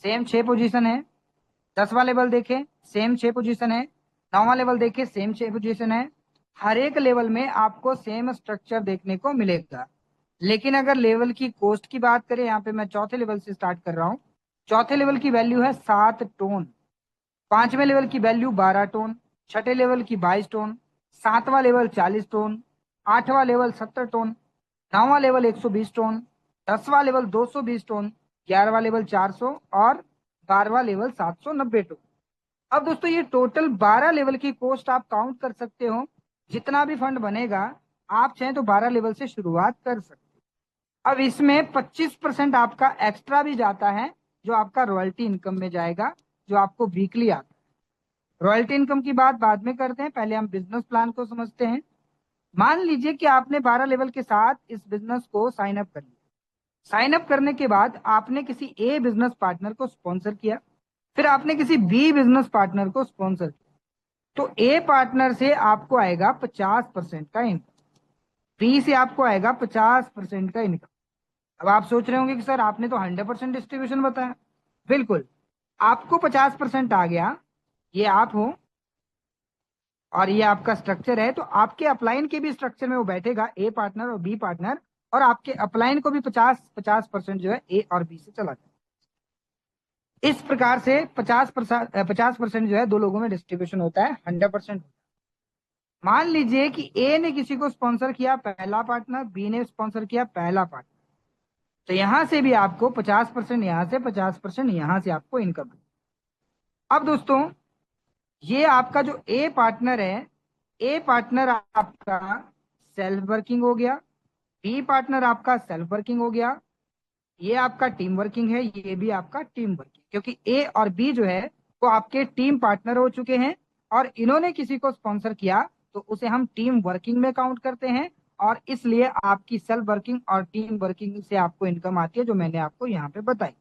सेम 6 पोजीशन है। 10वां लेवल देखें, सेम 6 पोजीशन है। 9वां लेवल देखें, सेम 6 पोजीशन है। हर एक लेवल में आपको सेम स्ट्रक्चर देखने को मिलेगा। लेकिन अगर लेवल की कॉस्ट की बात करें, यहाँ पे मैं चौथे लेवल से स्टार्ट कर रहा हूँ। चौथे लेवल की वैल्यू है 7 टोन। 5वें लेवल की वैल्यू 12 टोन। छठे लेवल की 22 टोन। 7वां लेवल 40 टोन। 8वां लेवल 70 टोन। 9वां लेवल 120 टोन। 10वां लेवल 220 टोन। 11वां लेवल 400 और 12वां लेवल 790 टोन। अब दोस्तों ये टोटल 12 लेवल की कॉस्ट आप काउंट कर सकते हो। जितना भी फंड बनेगा आप चाहें तो 12 लेवल से शुरुआत कर सकते हो। अब इसमें 25% आपका एक्स्ट्रा भी जाता है, जो आपका रॉयल्टी इनकम में जाएगा, जो आपको वीकली आता है। रॉयल्टी इनकम की बात बाद में करते हैं, पहले हम बिजनेस प्लान को समझते हैं। मान लीजिए कि आपने 12 लेवल के साथ इस बिजनेस को साइन अप कर लिया। साइन अप करने के बाद आपने किसी ए बिजनेस पार्टनर को स्पॉन्सर किया, फिर आपने किसी बी बिजनेस पार्टनर को स्पॉन्सर किया। तो ए पार्टनर से आपको आएगा 50% का इनकम, बी से आपको आएगा 50% का इनकम। अब आप सोच रहे होंगे कि सर आपने तो 100% डिस्ट्रीब्यूशन बताया। बिल्कुल, आपको 50% आ गया, ये आप हो और ये आपका स्ट्रक्चर है। तो आपके अपलाइन के भी स्ट्रक्चर में वो बैठेगा, ए पार्टनर और बी पार्टनर, और आपके अपलाइन को भी 50% जो है ए और बी से चला जाए। इस प्रकार से 50% जो है दो लोगों में डिस्ट्रीब्यूशन होता है, 100%। मान लीजिए कि ए ने किसी को स्पॉन्सर किया पहला पार्टनर, बी ने स्पॉन्सर किया पहला पार्टनर, तो यहां से भी आपको 50%, यहां से 50%, यहां से आपको इनकम है। अब दोस्तों ये आपका जो ए पार्टनर है, ए पार्टनर आपका सेल्फ वर्किंग हो गया, बी पार्टनर आपका सेल्फ वर्किंग हो गया, ये आपका टीम वर्किंग है, ये भी आपका टीम वर्किंग, क्योंकि ए और बी जो है वो आपके टीम पार्टनर हो चुके हैं और इन्होंने किसी को स्पॉन्सर किया तो उसे हम टीम वर्किंग में काउंट करते हैं, और इसलिए आपकी सेल्फ वर्किंग और टीम वर्किंग से आपको इनकम आती है, जो मैंने आपको यहाँ पे बताई।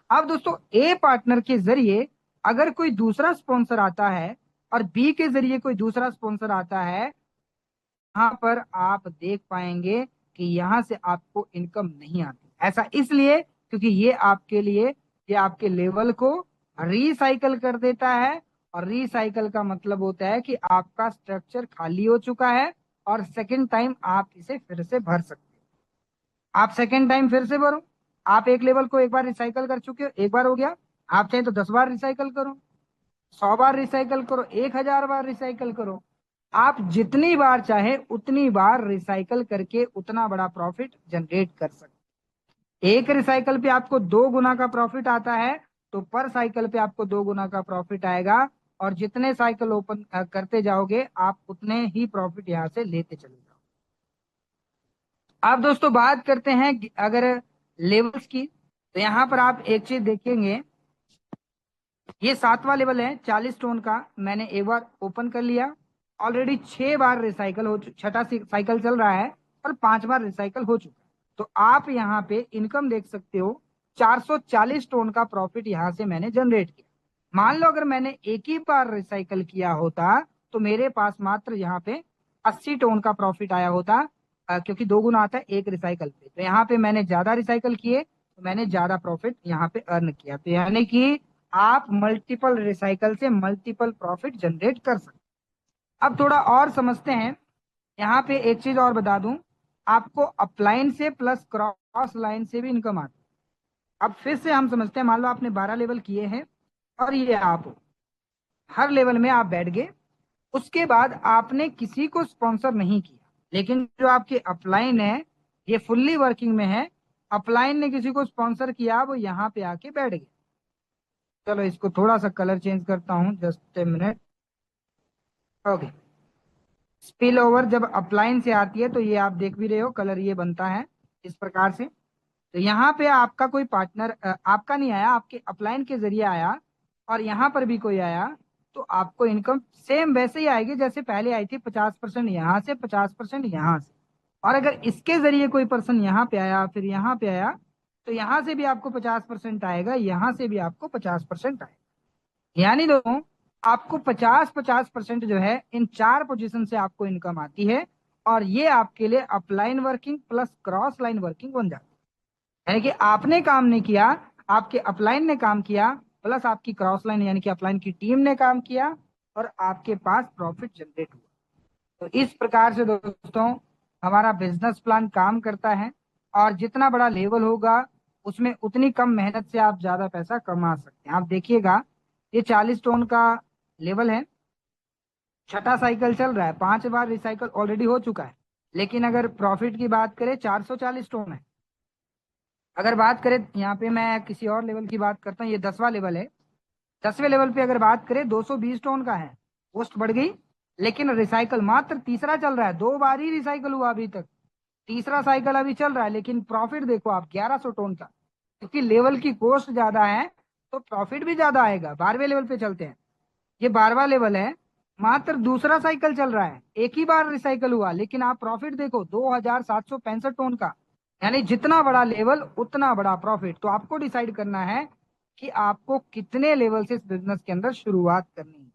अब दोस्तों ए पार्टनर के जरिए अगर कोई दूसरा स्पॉन्सर आता है और बी के जरिए कोई दूसरा स्पॉन्सर आता है, यहाँ पर आप देख पाएंगे कि यहाँ से आपको इनकम नहीं आती। ऐसा इसलिए क्योंकि ये आपके लेवल को रिसाइकल कर देता है, और रिसाइकल का मतलब होता है कि आपका स्ट्रक्चर खाली हो चुका है और सेकंड टाइम आप इसे फिर से भर सकते हो। आप सेकंड टाइम फिर से भरो। आप एक लेवल को एक बार रिसाइकल कर चुके हो, एक बार हो गया, आप चाहे तो 10 बार रिसाइकल करो, 100 बार रिसाइकल करो, 1000 बार रिसाइकल करो। आप जितनी बार चाहे उतनी बार रिसाइकल करके उतना बड़ा प्रॉफिट जनरेट कर सकते। एक रिसाइकल पे आपको 2 गुना का प्रॉफिट आता है, तो पर साइकिल पे आपको 2 गुना का प्रॉफिट आएगा, और जितने साइकिल ओपन करते जाओगे आप उतने ही प्रॉफिट यहां से लेते चले जाओ। आप दोस्तों बात करते हैं अगर लेवल्स की, तो यहां पर आप एक चीज देखेंगे, ये 7वां लेवल है 40 टोन का, मैंने एक बार ओपन कर लिया, ऑलरेडी 6 बार रिसाइकल हो, छठा साइकिल चल रहा है और 5 बार रिसाइकल हो चुका है। तो आप यहाँ पे इनकम देख सकते हो, 440 टोन का प्रॉफिट यहाँ से मैंने जनरेट किया। मान लो अगर मैंने एक ही बार रिसाइकल किया होता तो मेरे पास मात्र यहाँ पे 80 टोन का प्रॉफिट आया होता, क्योंकि 2 गुना आता है एक रिसाइकल पे। तो यहाँ पे मैंने ज्यादा रिसाइकल किए तो मैंने ज्यादा प्रॉफिट यहाँ पे अर्न किया। तो यानी कि आप मल्टीपल रिसाइकल से मल्टीपल प्रॉफिट जनरेट कर सकते। अब थोड़ा और समझते हैं, यहाँ पे एक चीज और बता दूं, आपको अपलाइन से प्लस क्रॉस लाइन से भी इनकम आती है। अब फिर से हम समझते हैं, मान लो आपने 12 लेवल किए हैं और ये आप हो, हर लेवल में आप बैठ गए, उसके बाद आपने किसी को स्पॉन्सर नहीं किया, लेकिन जो आपके अपलाइन है ये फुल्ली वर्किंग में है, अपलाइन ने किसी को स्पॉन्सर किया, वो यहाँ पे आके बैठ गए। चलो इसको थोड़ा सा कलर चेंज करता हूं, just a minute. Okay, spill over जब अपलाइन से आती है तो ये आप देख भी रहे हो कलर ये बनता है इस प्रकार से। तो यहाँ पे आपका कोई पार्टनर आपका नहीं आया, आपके अपलाइन के जरिए आया, और यहाँ पर भी कोई आया, तो आपको इनकम सेम वैसे ही आएगी जैसे पहले आई थी, 50% यहाँ से, 50% यहाँ से। और अगर इसके जरिए कोई पर्सन यहाँ पे आया, फिर यहाँ पे आया, तो यहाँ से भी आपको 50% आएगा, यहाँ से भी आपको 50% आएगा। यानी दोस्तों आपको 50-50% जो है इन 4 पोजीशन से आपको इनकम आती है। और ये आपके लिए upline working plus cross line working बन जाती है। यानी कि आपने काम नहीं किया, आपके अपलाइन ने काम किया, प्लस आपकी क्रॉस लाइन यानी कि अपलाइन की टीम ने काम किया, और आपके पास प्रॉफिट जनरेट हुआ। तो इस प्रकार से दोस्तों हमारा बिजनेस प्लान काम करता है। और जितना बड़ा लेवल होगा उसमें उतनी कम मेहनत से आप ज्यादा पैसा कमा सकते हैं। आप देखिएगा ये 40 टन का लेवल है, छठा साइकिल चल रहा है, 5 बार रिसाइकल ऑलरेडी हो चुका है। लेकिन अगर प्रॉफिट की बात करें 440 टन है। अगर बात करें यहाँ पे मैं किसी और लेवल की बात करता हूँ, ये 10वां लेवल है। 10वें लेवल पे अगर बात करें 220 टन का है, पोस्ट बढ़ गई, लेकिन रिसाइकल मात्र तीसरा चल रहा है, 2 बार ही रिसाइकल हुआ अभी तक, तीसरा साइकिल अभी चल रहा है। लेकिन प्रॉफिट देखो आप 1100 टन का, क्योंकि लेवल की कॉस्ट ज्यादा है तो प्रॉफिट भी ज्यादा आएगा। 12वें लेवल पे चलते हैं, ये 12वां लेवल है, मात्र दूसरा साइकिल चल रहा है, एक ही बार रिसाइकल हुआ, लेकिन आप प्रॉफिट देखो 2765 टन का। यानी जितना बड़ा लेवल उतना बड़ा प्रॉफिट। तो आपको डिसाइड करना है कि आपको कितने लेवल से इस बिजनेस के अंदर शुरुआत करनी है।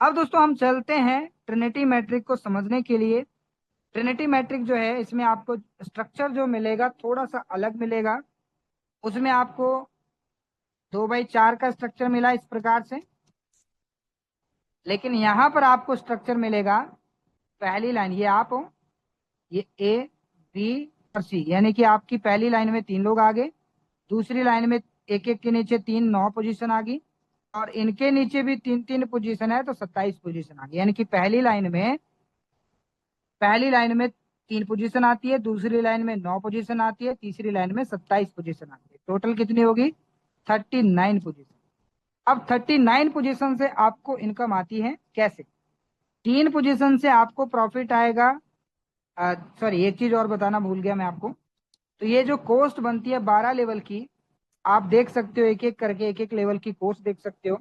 अब दोस्तों हम चलते हैं ट्रिनिटी मैट्रिक को समझने के लिए। ट्रिनिटी मैट्रिक जो है इसमें आपको स्ट्रक्चर जो मिलेगा थोड़ा सा अलग मिलेगा। उसमें आपको 2x4 का स्ट्रक्चर मिला इस प्रकार से, लेकिन यहां पर आपको स्ट्रक्चर मिलेगा, पहली लाइन ये आप हो, ये ए बी और सी, यानी कि आपकी पहली लाइन में 3 लोग आ गए, दूसरी लाइन में एक एक के नीचे 3 9 पोजीशन आ गई, और इनके नीचे भी 3 पोजीशन है, तो 27 पोजीशन आ गई। यानी कि पहली लाइन में 3 पोजीशन आती है, दूसरी लाइन में 9 पोजीशन आती है, तीसरी लाइन में 27 पोजीशन आती है। टोटल कितनी होगी? 39 पोजीशन। अब 39 पोजीशन से आपको इनकम आती है कैसे? 3 पोजीशन से आपको प्रॉफिट आएगा। सॉरी, एक चीज और बताना भूल गया मैं आपको। तो ये जो कॉस्ट बनती है 12 लेवल की, आप देख सकते हो एक एक करके, एक एक लेवल की कॉस्ट देख सकते हो।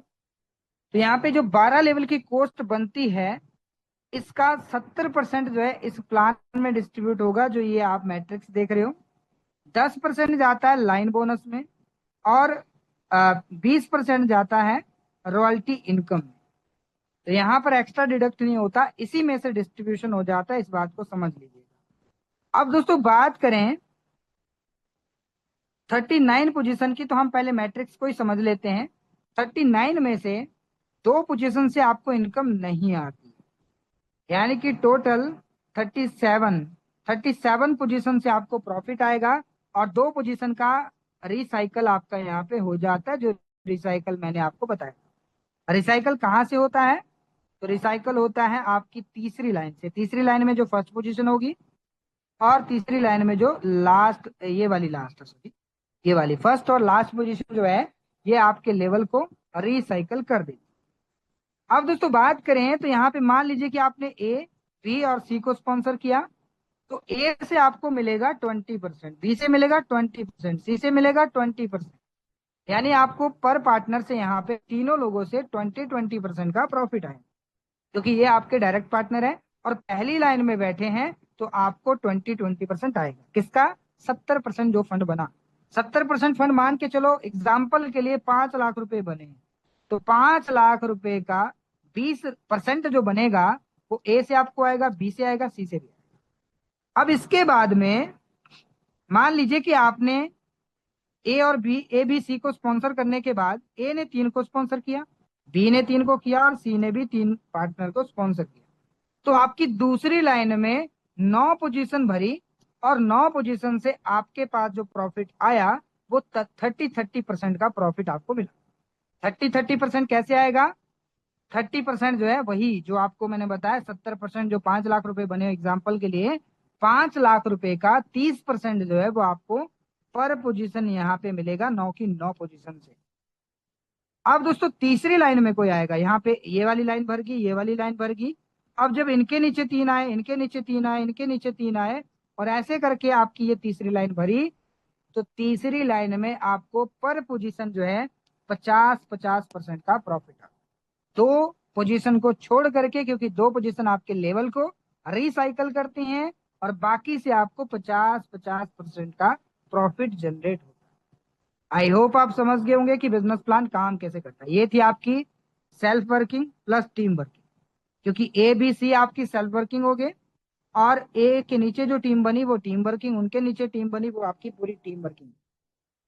तो यहाँ पे जो 12 लेवल की कॉस्ट बनती है, इसका 70% जो है इस प्लान में डिस्ट्रीब्यूट होगा, जो ये आप मैट्रिक्स देख रहे हो। 10% जाता है लाइन बोनस में, और 20% जाता है रॉयल्टी इनकम में। तो यहाँ पर एक्स्ट्रा डिडक्ट नहीं होता, इसी में से डिस्ट्रीब्यूशन हो जाता है, इस बात को समझ लीजिएगा। अब दोस्तों बात करें 39 पोजीशन की, तो हम पहले मैट्रिक्स को ही समझ लेते हैं। 39 में से 2 पोजीशन से आपको इनकम नहीं आती, यानी कि टोटल 37 पोजीशन से आपको प्रॉफिट आएगा, और 2 पोजीशन का रिसाइकल आपका यहाँ पे हो जाता है, जो रिसाइकल मैंने आपको बताया। रिसाइकल कहाँ से होता है? तो रिसाइकल होता है आपकी तीसरी लाइन से। तीसरी लाइन में जो फर्स्ट पोजीशन होगी, और तीसरी लाइन में जो लास्ट, ये वाली लास्ट, सॉरी ये वाली फर्स्ट और लास्ट पोजीशन जो है, ये आपके लेवल को रिसाइकल कर देगी। अब दोस्तों बात करें तो यहाँ पे मान लीजिए कि आपने ए बी और सी को स्पॉन्सर किया, तो ए से आपको मिलेगा 20%, बी से मिलेगा 20%, सी से मिलेगा 20%। यानी आपको पर पार्टनर से यहाँ पे तीनों लोगों से 20% का प्रॉफिट आए, क्योंकि ये आपके डायरेक्ट पार्टनर है और पहली लाइन में बैठे हैं, तो आपको 20% आएगा। किसका? 70% जो फंड बना, 70% फंड मान के चलो, एग्जाम्पल के लिए 5 लाख रुपए बने, तो 5 लाख रुपए का 20% जो बनेगा, वो ए से आपको आएगा, बी से आएगा, सी से भी आएगा। अब इसके बाद में मान लीजिए कि आपने ए बी सी को स्पॉन्सर करने के बाद ए ने 3 को स्पॉन्सर किया, बी ने 3 को किया, और सी ने भी 3 पार्टनर को स्पॉन्सर किया। तो आपकी दूसरी लाइन में 9 पोजीशन भरी, और 9 पोजीशन से आपके पास जो प्रॉफिट आया वो 30% का प्रॉफिट आपको मिला। 30% कैसे आएगा? 30% जो है वही जो आपको मैंने बताया, 70% जो 5 लाख रुपए बने एग्जाम्पल के लिए, 5 लाख रुपए का 30% जो है वो आपको पर पोजीशन यहाँ पे मिलेगा, 9 की 9 पोजीशन से। अब दोस्तों तीसरी लाइन में कोई आएगा, यहाँ पे ये वाली लाइन भर गई, ये वाली लाइन भर गई। अब जब इनके नीचे 3 आए, इनके नीचे 3 आए, इनके नीचे 3 आए, और ऐसे करके आपकी ये तीसरी लाइन भरी, तो तीसरी लाइन में आपको पर पोजीशन जो है 50-50% का प्रॉफिट आ। 2 पोजीशन को छोड़ करके, क्योंकि 2 पोजीशन आपके लेवल को रिसाइकल करती हैं और बाकी से आपको 50-50% का प्रॉफिट जनरेट होता है। आई होप आप समझ गए होंगे कि बिजनेस प्लान काम कैसे करता है। ये थी आपकी self working plus team working, क्योंकि ए बी सी आपकी सेल्फ वर्किंग हो गए और ए के नीचे जो टीम बनी वो टीम वर्किंग, उनके नीचे टीम बनी वो आपकी पूरी टीम वर्किंग।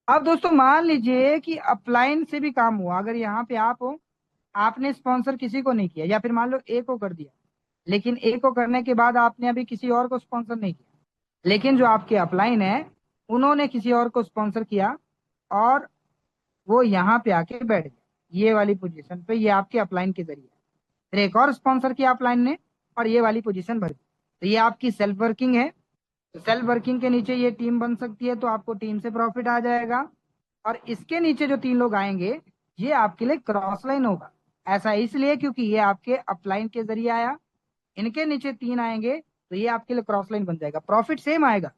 अब दोस्तों मान लीजिए कि अपलाइन से भी काम हुआ, अगर यहाँ पे आप हो, आपने स्पॉन्सर किसी को नहीं किया, या फिर मान लो ए को कर दिया, लेकिन ए को करने के बाद आपने अभी किसी और को स्पॉन्सर नहीं किया, लेकिन जो आपके अपलाइन है उन्होंने किसी और को स्पॉन्सर किया और वो यहाँ पे आके बैठ गए ये वाली पोजीशन पे, ये आपके अपलाइन के जरिए। फिर एक और स्पॉन्सर किया अपलाइन ने और ये वाली पोजीशन भर दी, तो ये आपकी सेल्फ वर्किंग है। तो सेल्फ वर्किंग के नीचे ये टीम बन सकती है, तो आपको टीम से प्रॉफिट आ जाएगा। और इसके नीचे जो 3 लोग आएंगे ये आपके लिए क्रॉस लाइन होगा। ऐसा इसलिए क्योंकि ये आपके अपलाइन के जरिए आया, इनके नीचे 3 आएंगे तो ये आपके लिए क्रॉस लाइन बन जाएगा। प्रॉफिट सेम आएगा,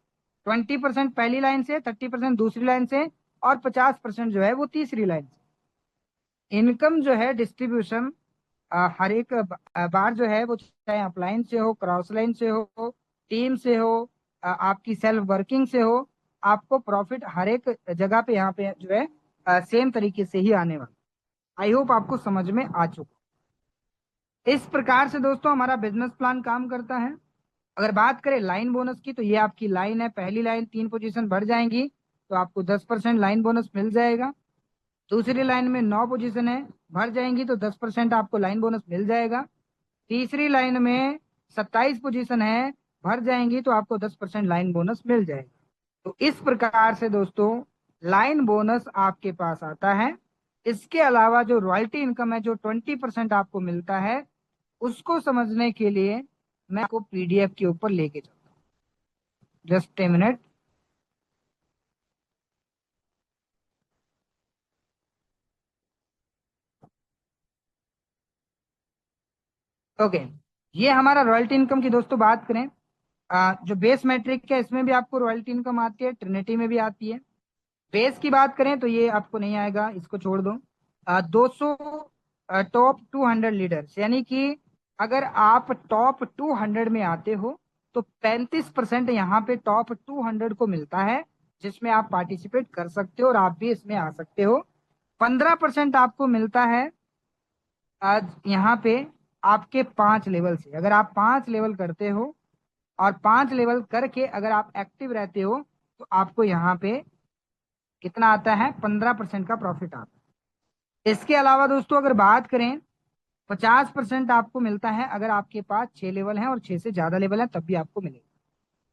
20% पहली लाइन से, 30% दूसरी लाइन से और 50% जो है वो तीसरी लाइन से। इनकम जो है डिस्ट्रीब्यूशन हर एक बार जो है वो चाहे अपलाइन से हो, क्रॉस लाइन से हो, टीम से हो, आपकी सेल्फ वर्किंग से हो, आपको प्रॉफिट हर एक जगह पे यहाँ पे जो है सेम तरीके से ही आने वाला। आई होप आपको समझ में आ चुका। इस प्रकार से दोस्तों हमारा बिजनेस प्लान काम करता है। अगर बात करें लाइन बोनस की, तो ये आपकी लाइन है, पहली लाइन 3 पोजीशन बढ़ जाएंगी तो आपको 10% लाइन बोनस मिल जाएगा। दूसरी लाइन में 9 पोजीशन है, भर जाएंगी तो 10% आपको लाइन बोनस मिल जाएगा। तीसरी लाइन में 27 पोजीशन है, भर जाएंगी तो आपको 10% लाइन बोनस मिल जाएगा। तो इस प्रकार से दोस्तों लाइन बोनस आपके पास आता है। इसके अलावा जो रॉयल्टी इनकम है जो 20% आपको मिलता है, उसको समझने के लिए मैं आपको पीडीएफ के ऊपर लेके चलता हूँ। Just a minute. ओके, ये हमारा रॉयल्टी इनकम की दोस्तों बात करें, जो बेस मैट्रिक है इसमें भी आपको रॉयल्टी इनकम आती है, ट्रिनिटी में भी आती है। बेस की बात करें तो ये आपको नहीं आएगा, इसको छोड़ दो। 200 टॉप 200 लीडर्स, यानी कि अगर आप टॉप 200 में आते हो तो 35% यहाँ पे टॉप 200 को मिलता है, जिसमें आप पार्टिसिपेट कर सकते हो और आप भी इसमें आ सकते हो। 15% आपको मिलता है आज यहाँ पे आपके 5 लेवल से। अगर आप 5 लेवल करते हो और 5 लेवल करके अगर आप एक्टिव रहते हो तो आपको यहाँ पे कितना आता है, 15% का प्रॉफिट आता है। इसके अलावा दोस्तों अगर बात करें, 50% आपको मिलता है अगर आपके पास 6 लेवल है और 6 से ज्यादा लेवल है तब भी आपको मिलेगा।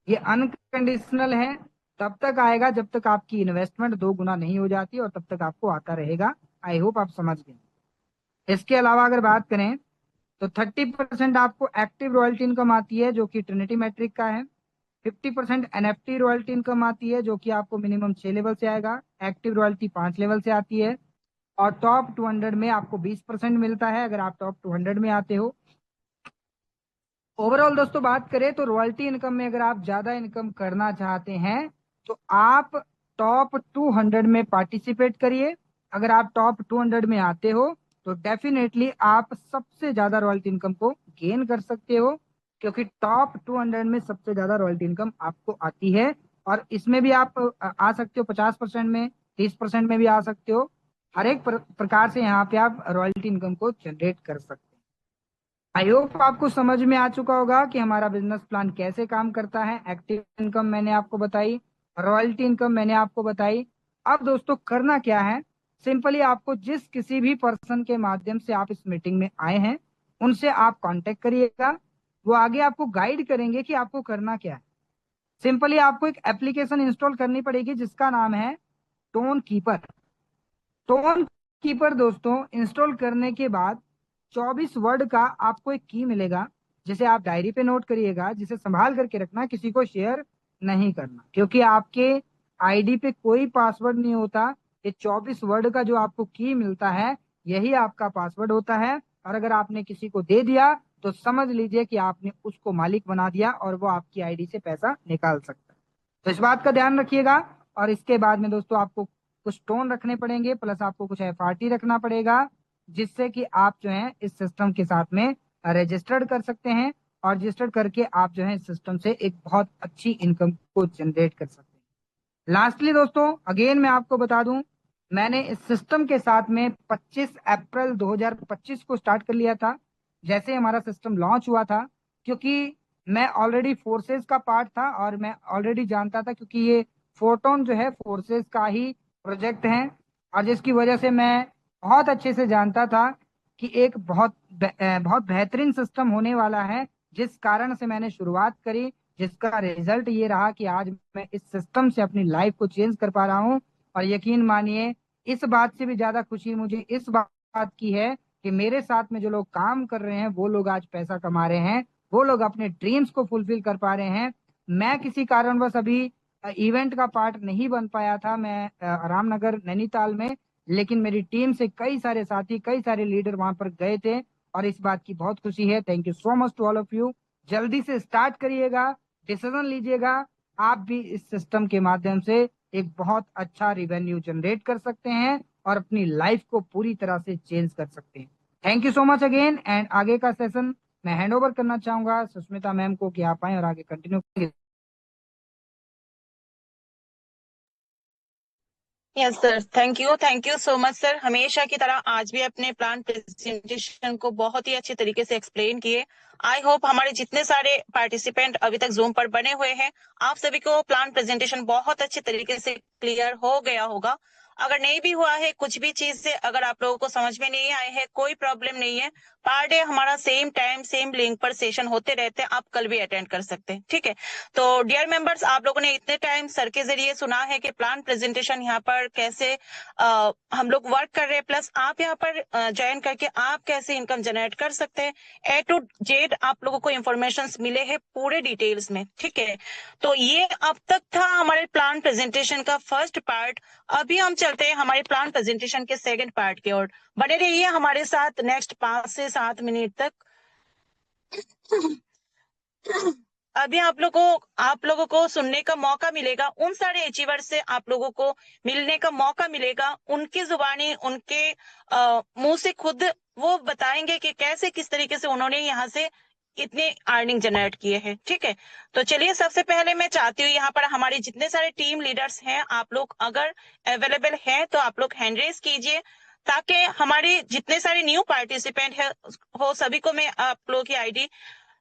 ये अनकंडीशनल है, तब तक आएगा जब तक आपकी इन्वेस्टमेंट 2 गुना नहीं हो जाती और तब तक आपको आता रहेगा। आई होप आप समझ गए। इसके अलावा अगर बात करें तो 30% आपको एक्टिव रॉयल्टी इनकम आती है जो कि ट्रिनिटी मैट्रिक का है। 50% एनएफटी रॉयल्टी इनकम आती है जो कि आपको मिनिमम 6 लेवल से आएगा, एक्टिव रॉयल्टी 5 लेवल से आती है। और टॉप 200 में आपको 20% मिलता है अगर आप टॉप 200 में आते हो। ओवरऑल दोस्तों बात करें तो रॉयल्टी इनकम में अगर आप ज्यादा इनकम करना चाहते हैं तो आप टॉप 200 में पार्टिसिपेट करिए। अगर आप टॉप 200 में आते हो तो डेफिनेटली आप सबसे ज्यादा रॉयल्टी इनकम को गेन कर सकते हो, क्योंकि टॉप 200 में सबसे ज्यादा रॉयल्टी इनकम आपको आती है। और इसमें भी आप आ सकते हो 50% में, 30% में भी आ सकते हो। हर एक प्रकार से यहाँ पे आप रॉयल्टी इनकम को जनरेट कर सकते हैं। आई होप आपको समझ में आ चुका होगा कि हमारा बिजनेस प्लान कैसे काम करता है। एक्टिव इनकम मैंने आपको बताई, रॉयल्टी इनकम मैंने आपको बताई। अब दोस्तों करना क्या है, सिंपली आपको जिस किसी भी पर्सन के माध्यम से आप इस मीटिंग में आए हैं उनसे आप कांटेक्ट करिएगा। वो आगे आपको गाइड करेंगे कि आपको करना क्या है। सिंपली आपको एक एप्लीकेशन इंस्टॉल करनी पड़ेगी जिसका नाम है टोन कीपर। टोन कीपर दोस्तों इंस्टॉल करने के बाद 24 वर्ड का आपको एक की मिलेगा, जिसे आप डायरी पे नोट करिएगा, जिसे संभाल करके रखना, किसी को शेयर नहीं करना, क्योंकि आपके आईडी पे कोई पासवर्ड नहीं होता। ये 24 वर्ड का जो आपको की मिलता है यही आपका पासवर्ड होता है। और अगर आपने किसी को दे दिया तो समझ लीजिए कि आपने उसको मालिक बना दिया और वो आपकी आईडी से पैसा निकाल सकता है। तो इस बात का ध्यान रखिएगा। और इसके बाद में दोस्तों आपको कुछ टोन रखने पड़ेंगे, प्लस आपको कुछ एफआरटी रखना पड़ेगा, जिससे कि आप जो है इस सिस्टम के साथ में रजिस्टर्ड कर सकते हैं, और रजिस्टर्ड करके आप जो है इस सिस्टम से एक बहुत अच्छी इनकम को जनरेट कर सकते हैं। लास्टली दोस्तों, अगेन मैं आपको बता दूं, मैंने इस सिस्टम के साथ में 25 अप्रैल 2025 को स्टार्ट कर लिया था, जैसे हमारा सिस्टम लॉन्च हुआ था। क्योंकि मैं ऑलरेडी फोर्सेस का पार्ट था और मैं ऑलरेडी जानता था, क्योंकि ये फोटोन जो है फोर्सेस का ही प्रोजेक्ट है, और जिसकी वजह से मैं बहुत अच्छे से जानता था कि एक बहुत बेहतरीन सिस्टम होने वाला है, जिस कारण से मैंने शुरुआत करी, जिसका रिजल्ट ये रहा कि आज मैं इस सिस्टम से अपनी लाइफ को चेंज कर पा रहा हूँ। और यकीन मानिए, इस बात से भी ज्यादा खुशी मुझे इस बात की है कि मेरे साथ में जो लोग काम कर रहे हैं वो लोग आज पैसा कमा रहे हैं, वो लोग अपने ड्रीम्स को फुलफिल कर पा रहे हैं। मैं किसी कारणवश अभी इवेंट का पार्ट नहीं बन पाया था, मैं रामनगर नैनीताल में, लेकिन मेरी टीम से कई सारे साथी, कई सारे लीडर वहां पर गए थे, और इस बात की बहुत खुशी है। Thank you so much to all of you. जल्दी से स्टार्ट करिएगा, डिसीजन लीजिएगा। आप भी इस सिस्टम के माध्यम से एक बहुत अच्छा रिवेन्यू जनरेट कर सकते हैं और अपनी लाइफ को पूरी तरह से चेंज कर सकते हैं। Thank you so much again. And आगे का सेशन मैं हैंड ओवर करना चाहूंगा सुष्मिता मैम को, कि आप आए और आगे कंटिन्यू करिए। Yes sir, thank you so much sir. हमेशा की तरह आज भी अपने प्लान प्रेजेंटेशन को बहुत ही अच्छे तरीके से एक्सप्लेन किए। आई होप हमारे जितने सारे पार्टिसिपेंट अभी तक जूम पर बने हुए हैं, आप सभी को प्लान प्रेजेंटेशन बहुत अच्छे तरीके से क्लियर हो गया होगा। अगर नहीं भी हुआ है, कुछ भी चीज से अगर आप लोगों को समझ में नहीं आए हैं, कोई प्रॉब्लम नहीं है। पर डे हमारा सेम टाइम सेम लिंक पर सेशन होते रहते हैं, आप कल भी अटेंड कर सकते हैं, ठीक है। तो डियर मेंबर्स, आप लोगों ने इतने टाइम सर के जरिए सुना है कि प्लान प्रेजेंटेशन यहाँ पर कैसे हम लोग वर्क कर रहे हैं, प्लस आप यहाँ पर ज्वाइन करके आप कैसे इनकम जनरेट कर सकते हैं। ए टू जेड आप लोगों को इन्फॉर्मेशन मिले हैं पूरे डिटेल्स में, ठीक है। तो ये अब तक था हमारे प्लान प्रेजेंटेशन का फर्स्ट पार्ट। अभी हम चलते हैं हमारे प्लान प्रेजेंटेशन के सेकंड पार्ट की ओर। बने रहिए हमारे साथ नेक्स्ट 5 से 7 मिनट तक। अभी आप लोगों को सुनने का मौका मिलेगा, उन सारे अचीवर से आप लोगों को मिलने का मौका मिलेगा। उनकी जुबानी, उनके मुंह से खुद वो बताएंगे कि कैसे किस तरीके से उन्होंने यहाँ से इतने अर्निंग जनरेट किए हैं, ठीक है। तो चलिए, सबसे पहले मैं चाहती हूँ यहाँ पर हमारे जितने सारे टीम लीडर्स हैं, आप लोग अगर अवेलेबल हैं तो आप लोग हैंड रेज कीजिए, ताकि हमारे जितने सारे न्यू पार्टिसिपेंट है हो सभी को मैं आप लोगों की आईडी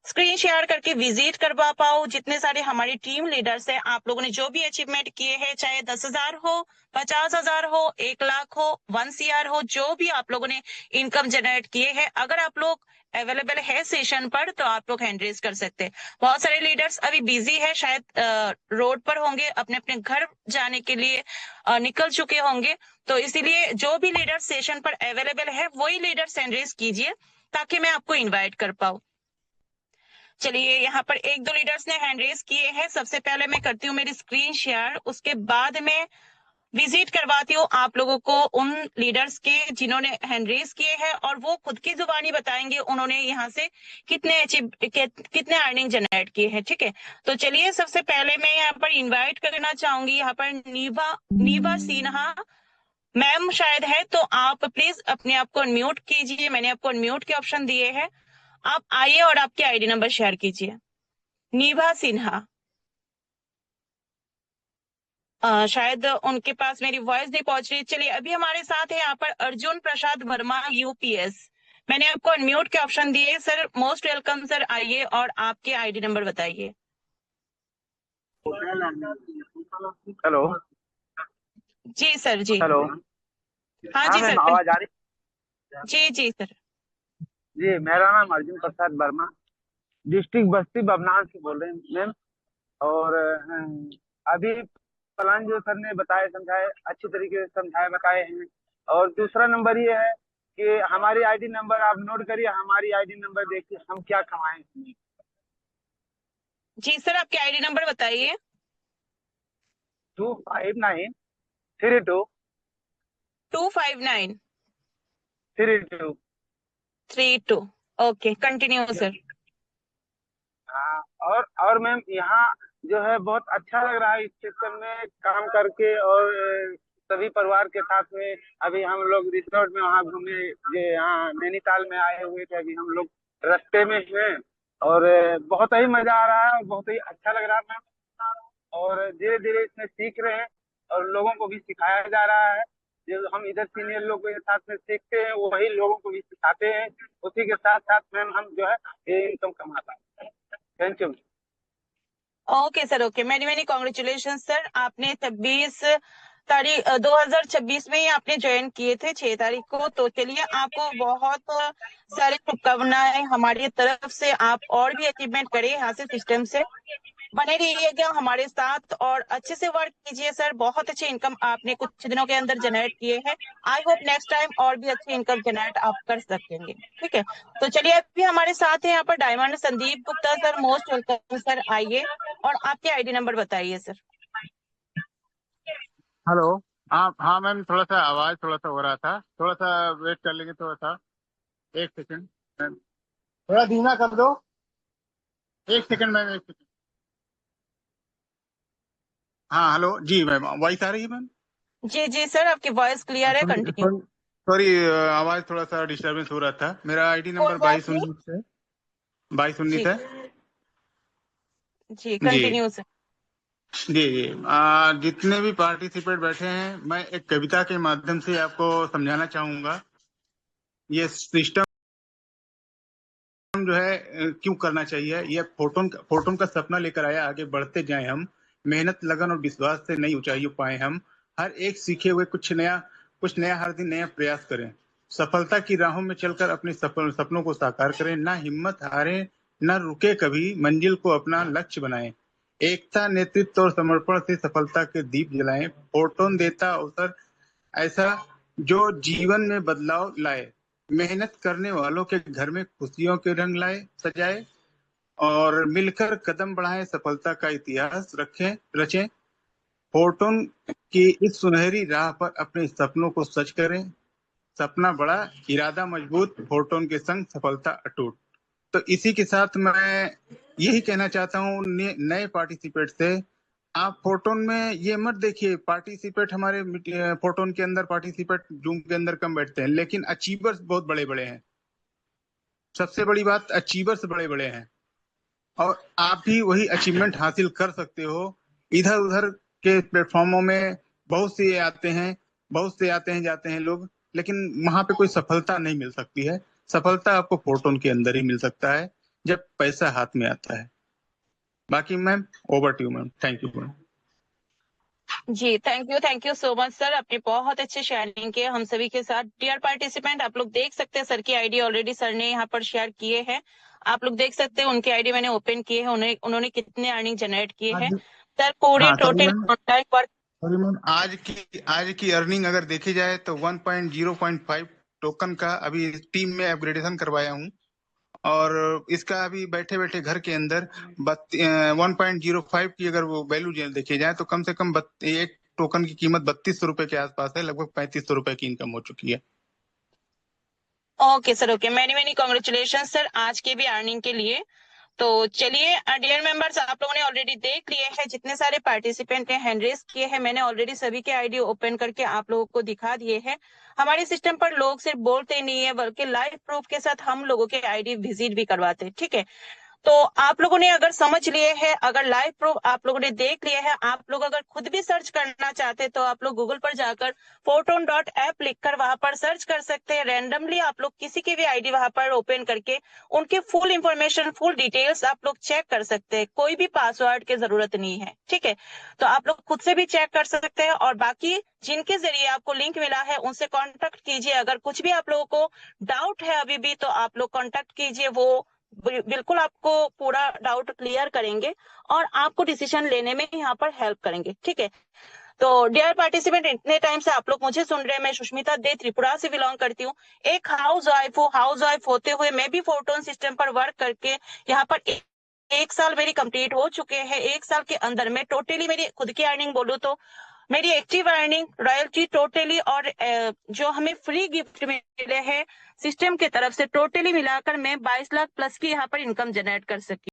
स्क्रीन शेयर करके विजिट करवा पाओ। जितने सारे हमारी टीम लीडर्स हैं, आप लोगों ने जो भी अचीवमेंट किए हैं, चाहे 10,000 हो, 50,000 हो, 1 लाख हो, 1 CR हो, जो भी आप लोगों ने इनकम जनरेट किए हैं, अगर आप लोग अवेलेबल है सेशन पर तो आप लोग हैंड रेज कर सकते हैं। बहुत सारे लीडर्स अभी बिजी है, शायद रोड पर होंगे, अपने अपने घर जाने के लिए निकल चुके होंगे। तो इसीलिए जो भी लीडर सेशन पर अवेलेबल है वही लीडर हैंड रेज कीजिए, ताकि मैं आपको इन्वाइट कर पाऊँ। चलिए, यहाँ पर 1-2 लीडर्स ने हैंड रेज किए हैं। सबसे पहले मैं करती हूँ मेरी स्क्रीन शेयर, उसके बाद मैं विजिट करवाती हूँ आप लोगों को उन लीडर्स के जिन्होंने हैंड रेज किए हैं, और वो खुद की जुबानी बताएंगे उन्होंने यहाँ से कितने अर्निंग जनरेट किए हैं, ठीक है। तो चलिए, सबसे पहले मैं यहाँ पर इन्वाइट करना चाहूंगी यहाँ पर नीवा सिन्हा मैम शायद है, तो आप प्लीज अपने आप को अनम्यूट कीजिए। मैंने आपको अनम्यूट के ऑप्शन दिए हैं, आप आइए और आपके आईडी नंबर शेयर कीजिए। नीभा सिन्हा, शायद उनके पास मेरी वॉइस नहीं पहुंच रही। चलिए, अभी हमारे साथ है यहाँ पर अर्जुन प्रसाद वर्मा यूपीएस। मैंने आपको अनम्यूट के ऑप्शन दिए सर। मोस्ट वेलकम सर, आइए और आपके आईडी नंबर बताइए। हेलो। जी सर, जी हेलो। हाँ हाँ जी मैम, सर, आवाज आ रही? जी जी सर। जी, मेरा नाम अर्जुन प्रसाद वर्मा, डिस्ट्रिक्ट बस्ती बभनान से बोल रहे हैं मैम। और अभी प्लान जो सर ने बताए समझाए, अच्छी तरीके से समझाए बताए हैं। और दूसरा नंबर ये है कि हमारी आईडी नंबर आप नोट करिए, हमारी आईडी नंबर देखिए हम क्या कमाए इसमें। जी सर, आपके आईडी नंबर बताइए। 25932 25932। 32। Okay, continue sir. हाँ, और मैम यहाँ जो है बहुत अच्छा लग रहा है इस सिस्टम में काम करके। और सभी परिवार के साथ में अभी हम लोग रिसोर्ट में वहाँ घूमने, ये यहाँ नैनीताल में आए हुए थे। अभी हम लोग रास्ते में हैं और बहुत ही मजा आ रहा है और बहुत ही अच्छा लग रहा है। और धीरे धीरे इसमें सीख रहे हैं और लोगों को भी सिखाया जा रहा है। जो हम इधर सीनियर लोग के साथ में सीखते हैं वही लोगों को भी सिखाते हैं। उसी के साथ साथ मैम हम जो है ये इनकम कमाता है। Thank you. Okay sir, okay, many many congratulation sir. आपने 2026 में ही आपने ज्वाइन किए थे 6 तारीख को। तो चलिए, आपको बहुत सारी शुभकामनाएं हमारी तरफ से। आप और भी अचीवमेंट करें यहाँ से, सिस्टम से बने रहिएगा हमारे साथ और अच्छे से वर्क कीजिए सर। बहुत अच्छे इनकम आपने कुछ दिनों के अंदर जनरेट किए हैं। आई होप नेक्स्ट टाइम और भी अच्छी इनकम जनरेट आप कर सकेंगे। ठीक है, तो चलिए, अभी हमारे साथ है यहाँ पर diamond Sandeep Gupta sir. Most welcome sir, आइए और आपके आईडी नंबर बताइए सर। हेलो। हाँ मैम, थोड़ा सा आवाज थोड़ा सा हो रहा था, थोड़ा सा वेट कर लेंगे थोड़ा सा। एक सेकंड मैम, थोड़ा धीमा कर दो। एक सेकंड मैम, एक सेकंड। हाँ हेलो जी मैम, वॉइस आ रही है मैम? जी जी सर, आपकी वॉइस क्लियर है, कंटिन्यू। सॉरी, आवाज थोड़ा सा डिस्टर्बेंस हो रहा था। मेरा आईडी कोई नंबर बात नहीं 2219 है। 2219 जी है जी, जी कंटिन्यू सर। जी जी। जितने भी पार्टिसिपेट बैठे हैं, मैं एक कविता के माध्यम से आपको समझाना चाहूंगा। ये सिस्टम जो है क्यों करना चाहिए। ये फोटोन का सपना लेकर आया, आगे बढ़ते जाएं हम। मेहनत, लगन और विश्वास से नई ऊंचाइयों पाए हम। हर एक सीखे हुए कुछ नया हर दिन नया प्रयास करें। सफलता की राहों में चलकर अपने सपनों को साकार करें। ना हिम्मत हारें, ना रुके कभी, मंजिल को अपना लक्ष्य बनाएं। एकता, नेतृत्व और समर्पण से सफलता के दीप जलाएं। फोटोन देता अवसर ऐसा जो जीवन में बदलाव लाए। मेहनत करने वालों के घर में खुशियों के रंग सजाए और मिलकर कदम बढ़ाएं, सफलता का इतिहास रचें। फोटोन की इस सुनहरी राह पर अपने सपनों को सच करें। सपना बड़ा, इरादा मजबूत, फोटोन के संग सफलता अटूट। तो इसी के साथ मैं यही कहना चाहता हूँ नए पार्टिसिपेट से, आप फोटोन में ये मत देखिए। पार्टिसिपेट हमारे फोटोन के अंदर पार्टिसिपेट जूम के अंदर कम बैठते हैं, लेकिन अचीवर्स बहुत बड़े बड़े हैं। सबसे बड़ी बात, अचीवर्स बड़े बड़े हैं और आप भी वही अचीवमेंट हासिल कर सकते हो। इधर उधर के प्लेटफॉर्मों में बहुत से आते हैं जाते हैं लोग, लेकिन वहां पे कोई सफलता नहीं मिल सकती है। सफलता आपको फोटोन के अंदर ही मिल सकता है, जब पैसा हाथ में आता है। बाकी ma'am, over to you ma'am. Thank you ma'am. जी, thank you so much sir. आपने बहुत अच्छे शेयरिंग किए हम सभी के साथ। डियर पार्टिसिपेंट, आप लोग देख सकते हैं सर की आईडी ऑलरेडी सर ने यहाँ पर शेयर किए हैं। आप लोग देख सकते हैं उनकी आईडी मैंने ओपन की है। उन्होंने कितने अर्निंग जनरेट किए हैं सर। पूरे हाँ total contract work. Sorry ma'am, आज की अर्निंग अगर देखी जाए तो 1.0.5 टोकन का अभी टीम में अपग्रेडेशन करवाया हूँ और इसका अभी बैठे बैठे घर के अंदर 1.05 की अगर वो वैल्यू देखी जाए तो कम से कम एक टोकन की कीमत 3200 रुपए के आसपास है। लगभग 3500 रुपए की इनकम हो चुकी है। Okay sir, okay, many many congratulation sir आज के भी अर्निंग के लिए। तो चलिए डियर मेंबर्स, आप लोगों ने ऑलरेडी देख लिए हैं जितने सारे पार्टिसिपेंट ने हैंड रेज किए हैं। मैंने ऑलरेडी सभी के आईडी ओपन करके आप लोगों को दिखा दिए हैं। हमारे सिस्टम पर लोग सिर्फ बोलते नहीं है, बल्कि लाइव प्रूफ के साथ हम लोगों के आईडी विजिट भी करवाते हैं। ठीक है, तो आप लोगों ने अगर समझ लिए हैं, अगर लाइव प्रूफ आप लोगों ने देख लिया है, आप लोग अगर खुद भी सर्च करना चाहते हैं तो आप लोग गूगल पर जाकर photon.app लिखकर वहां पर सर्च कर सकते हैं। रैंडमली आप लोग किसी की भी आईडी वहां पर ओपन करके उनके फुल इंफॉर्मेशन, फुल डिटेल्स आप लोग चेक कर सकते हैं। कोई भी पासवर्ड की जरूरत नहीं है। ठीक है, तो आप लोग खुद से भी चेक कर सकते हैं और बाकी जिनके जरिए आपको लिंक मिला है उनसे कांटेक्ट कीजिए। अगर कुछ भी आप लोगों को डाउट है अभी भी, तो आप लोग कांटेक्ट कीजिए। वो बिल्कुल आपको पूरा डाउट क्लियर करेंगे और आपको डिसीजन लेने में यहाँ पर हेल्प करेंगे। ठीक है, तो डियर पार्टिसिपेंट, इतने टाइम से आप लोग मुझे सुन रहे हैं। मैं सुष्मिता दे त्रिपुरा से बिलोंग करती हूँ। एक हाउस वाइफ होते हुए मैं भी फोटोन सिस्टम पर वर्क करके यहाँ पर एक साल मेरी कंप्लीट हो चुके हैं। एक साल के अंदर में टोटली मेरी खुद की अर्निंग बोलूँ तो मेरी एक्टिव अर्निंग, रॉयल्टी टोटली और जो हमें फ्री गिफ्ट मिले हैं सिस्टम की तरफ से, टोटली मिलाकर मैं 22 लाख प्लस की यहाँ पर इनकम जनरेट कर सकी।